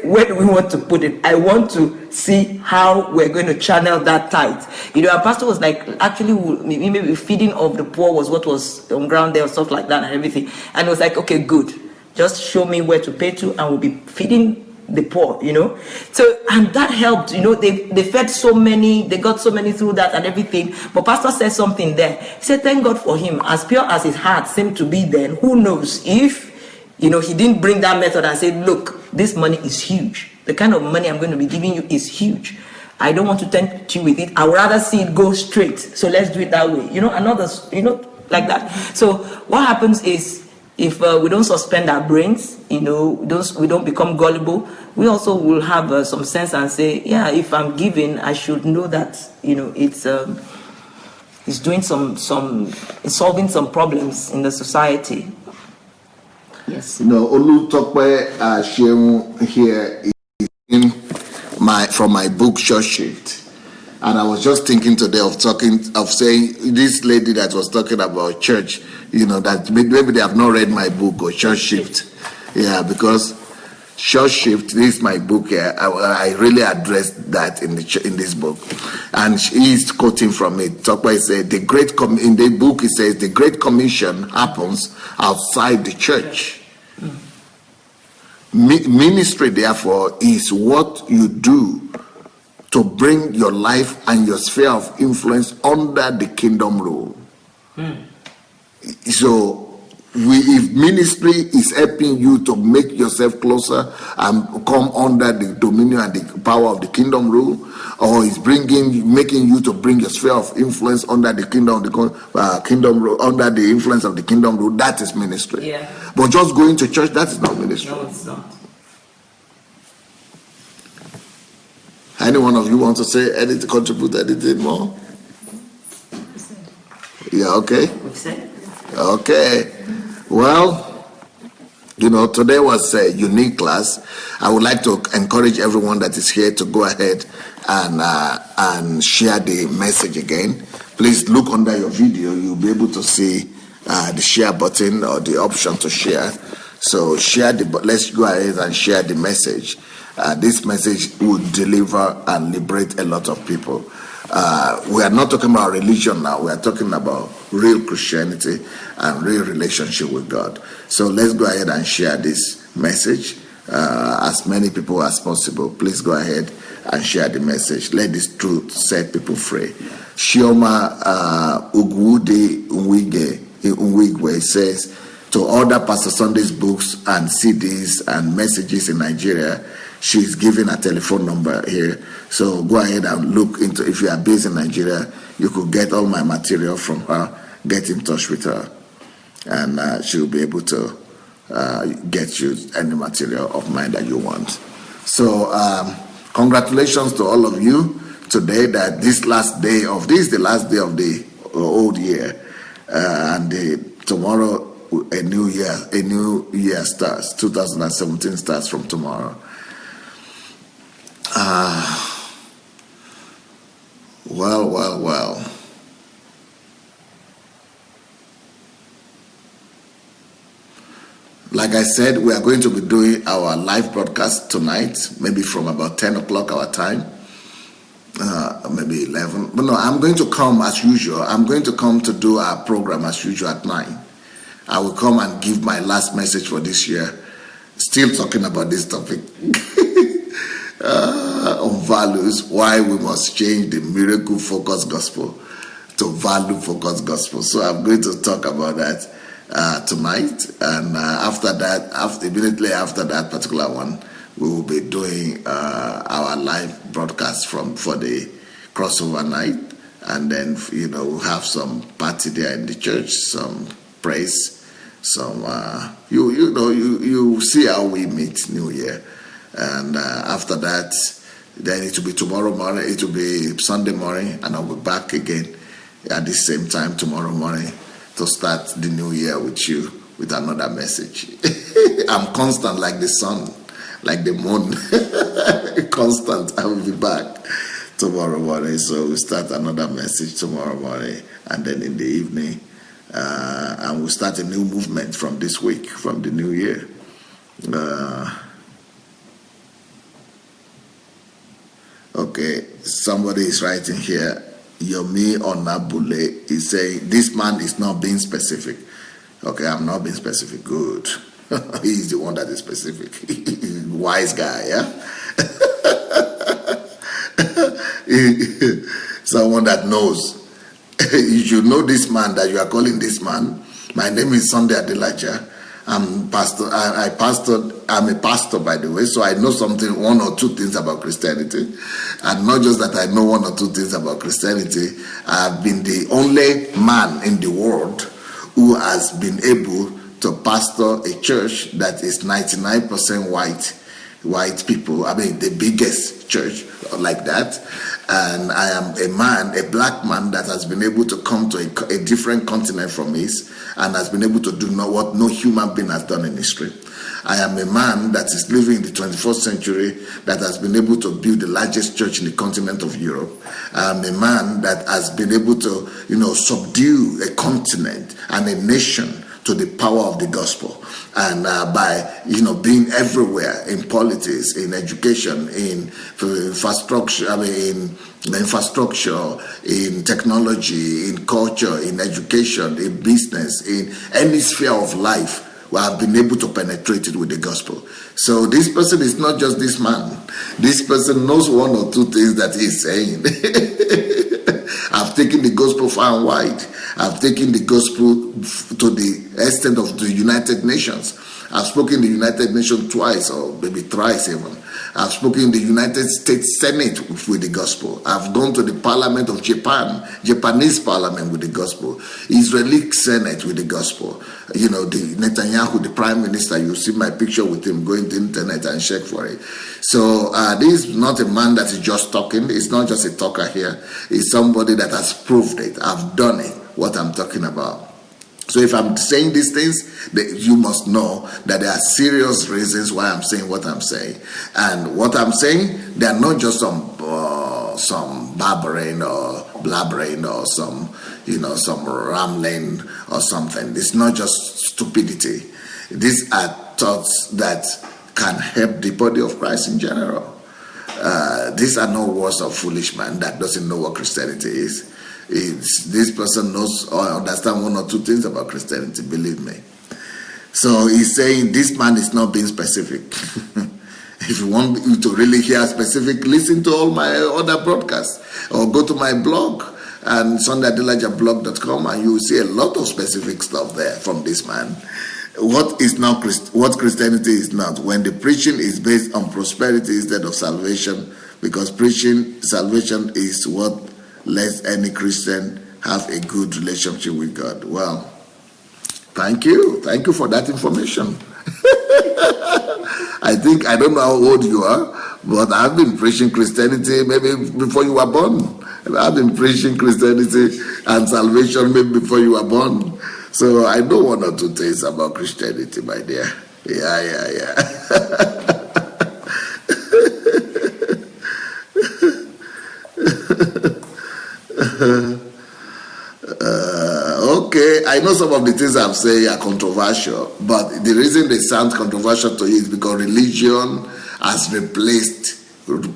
where do we want to put it? I want to see how we're going to channel that tithe. Our pastor was like, actually, maybe feeding of the poor was what was on ground there or stuff like that and everything. And it was like, okay, good. Just show me where to pay to, and we'll be feeding the poor, So, and that helped, they fed so many, they got so many through that and everything. But Pastor said something there. He said, thank God for him. As pure as his heart seemed to be then, who knows if, he didn't bring that method and say, look, this money is huge. The kind of money I'm going to be giving you is huge. I don't want to tempt you with it. I would rather see it go straight. So let's do it that way. Like that. So what happens is, if we don't suspend our brains, we don't become gullible, we also will have some sense and say, yeah, if I'm giving, I should know that, it's doing it's solving some problems in the society. Yes. Olu Tokwe here is from my book, Church Shift. And I was just thinking today of saying this lady that was talking about church, that maybe they have not read my book or Church Shift. Yeah, because Church Shift, this is my book here. I really addressed that in this book. And he's quoting from it. Tokwe said, in the book, he says, the Great Commission happens outside the church. Ministry, therefore, is what you do to bring your life and your sphere of influence under the kingdom rule. So, if ministry is helping you to make yourself closer and come under the dominion and the power of the kingdom rule, or is making you to bring your sphere of influence under the kingdom rule, under the influence of the kingdom rule, that is ministry. Yeah. But just going to church, that is not ministry. No, it's not. Any one of you want to say anything, contribute anything more? Yeah, okay. Okay. Well, today was a unique class. I would like to encourage everyone that is here to go ahead and share the message again. Please look under your video. You'll be able to see the share button or the option to share. So let's go ahead and share the message. This message will deliver and liberate a lot of people. We are not talking about religion now. We are talking about real Christianity and real relationship with God. So let's go ahead and share this message. As many people as possible, please go ahead and share the message. Let this truth set people free. Shioma Ugwude Unwigwe says, to order Pastor Sunday's books and CDs and messages in Nigeria, she's giving a telephone number here. So go ahead and look into, if you are based in Nigeria, you could get all my material from her. Get in touch with her, and she'll be able to get you any material of mine that you want. So congratulations to all of you today, that this the last day of the old year, and tomorrow a new year starts. 2017 starts from tomorrow. Well. Like I said, we are going to be doing our live broadcast tonight, maybe from about 10 o'clock our time, maybe 11. But no, I'm going to come as usual. I'm going to come to do our program as usual at 9. I will come and give my last message for this year, still talking about this topic. On values, why we must change the miracle focused gospel to value focused gospel. So I'm going to talk about that tonight, and immediately after that particular one, we will be doing our live broadcast for the crossover night, and then we'll have some party there in the church, some praise, some you see how we meet New Year. And after that, then it will be tomorrow morning, it will be Sunday morning, and I'll be back again at the same time tomorrow morning to start the new year with you with another message. I'm constant like the sun, like the moon. Constant. I will be back tomorrow morning. So we'll start another message tomorrow morning, and then in the evening, and we'll start a new movement from this week, from the new year. Okay, somebody is writing here. Yomi Onabule is saying, this man is not being specific. Okay, I'm not being specific. Good. He's the one that is specific. Wise guy, yeah? Someone that knows. You should know this man that you are calling this man. My name is Sunday Adelaja. I'm a pastor, by the way, so I know one or two things about Christianity. And not just that I know one or two things about Christianity, I've been the only man in the world who has been able to pastor a church that is 99% white people. I mean, the biggest church like that. And I am a black man that has been able to come to a different continent from his, and has been able to do what no human being has done in history. I am a man that is living in the 21st century that has been able to build the largest church in the continent of Europe. I am a man that has been able to, subdue a continent and a nation to the power of the gospel, and by being everywhere in politics, in education, in infrastructure, in technology, in culture, in education, in business, in any sphere of life, we have been able to penetrate it with the gospel. So this person is not just this man. This person knows one or two things that he's saying. I've taken the gospel far and wide. I've taken the gospel to the extent of the United Nations. I've spoken the United Nations twice, or maybe thrice even. I've spoken in the United States Senate with the gospel. I've gone to the Parliament of Japan, Japanese Parliament with the gospel, Israeli Senate with the gospel. The Netanyahu, the Prime Minister, you see my picture with him, going to the internet and check for it. So this is not a man that is just talking. It's not just a talker here. It's somebody that has proved it. I've done it, what I'm talking about. So if I'm saying these things, you must know that there are serious reasons why I'm saying what I'm saying. And what I'm saying, they are not just some barbering or blabbering or some rambling or something. It's not just stupidity. These are thoughts that can help the body of Christ in general. These are no words of foolish man that doesn't know what Christianity is. This person knows or understands one or two things about Christianity, believe me. So he's saying this man is not being specific. If you want you to really hear specific, listen to all my other broadcasts or go to my blog and SundayAdelajablog.com, and you will see a lot of specific stuff there from this man. What Christianity is not, when the preaching is based on prosperity instead of salvation, because preaching salvation is what lets any Christian have a good relationship with God. Well, thank you for that information. I don't know how old you are, but I've been preaching Christianity maybe before you were born. I've been preaching Christianity and salvation maybe before you were born. So I know one or two things about Christianity, my dear. Yeah. Okay, I know some of the things I'm saying are controversial, but the reason they sound controversial to you is because religion has replaced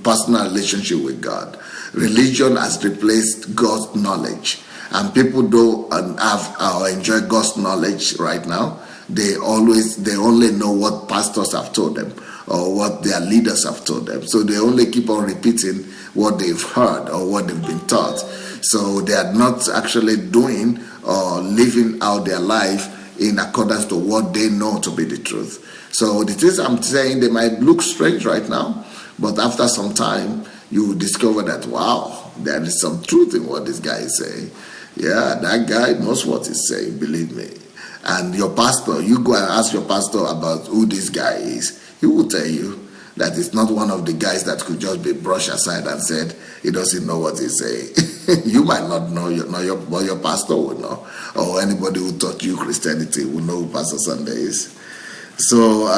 personal relationship with God. Religion has replaced God's knowledge, and people don't have or enjoy God's knowledge right now. They only know what pastors have told them or what their leaders have told them. So they only keep on repeating what they've heard or what they've been taught. So they are not actually doing or living out their life in accordance to what they know to be the truth. So the things I'm saying, they might look strange right now, but after some time, you will discover that, wow, there is some truth in what this guy is saying. Yeah, that guy knows what he's saying, believe me. And your pastor, you go and ask your pastor about who this guy is. He will tell you that it's not one of the guys that could just be brushed aside and said he doesn't know what he's saying. You might not know, but your pastor will know. Or anybody who taught you Christianity will know who Pastor Sunday is. So,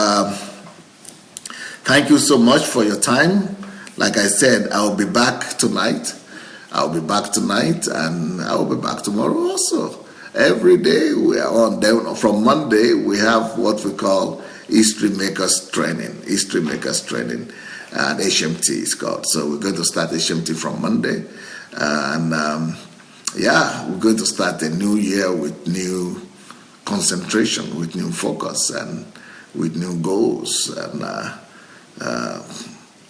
thank you so much for your time. Like I said, I'll be back tonight. And I'll be back tomorrow also. Every day we are on. Then from Monday, we have what we call History Makers Training. And HMT is called. So we're going to start HMT from Monday. And we're going to start a new year with new concentration, with new focus, and with new goals. And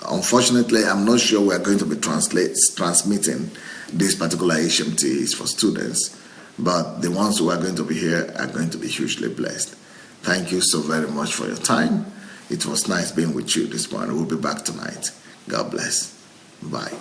unfortunately, I'm not sure we're going to be transmitting this particular HMTs for students, but the ones who are going to be here are going to be hugely blessed. Thank you so very much for your time. It was nice being with you this morning. We'll be back tonight. God bless. Bye.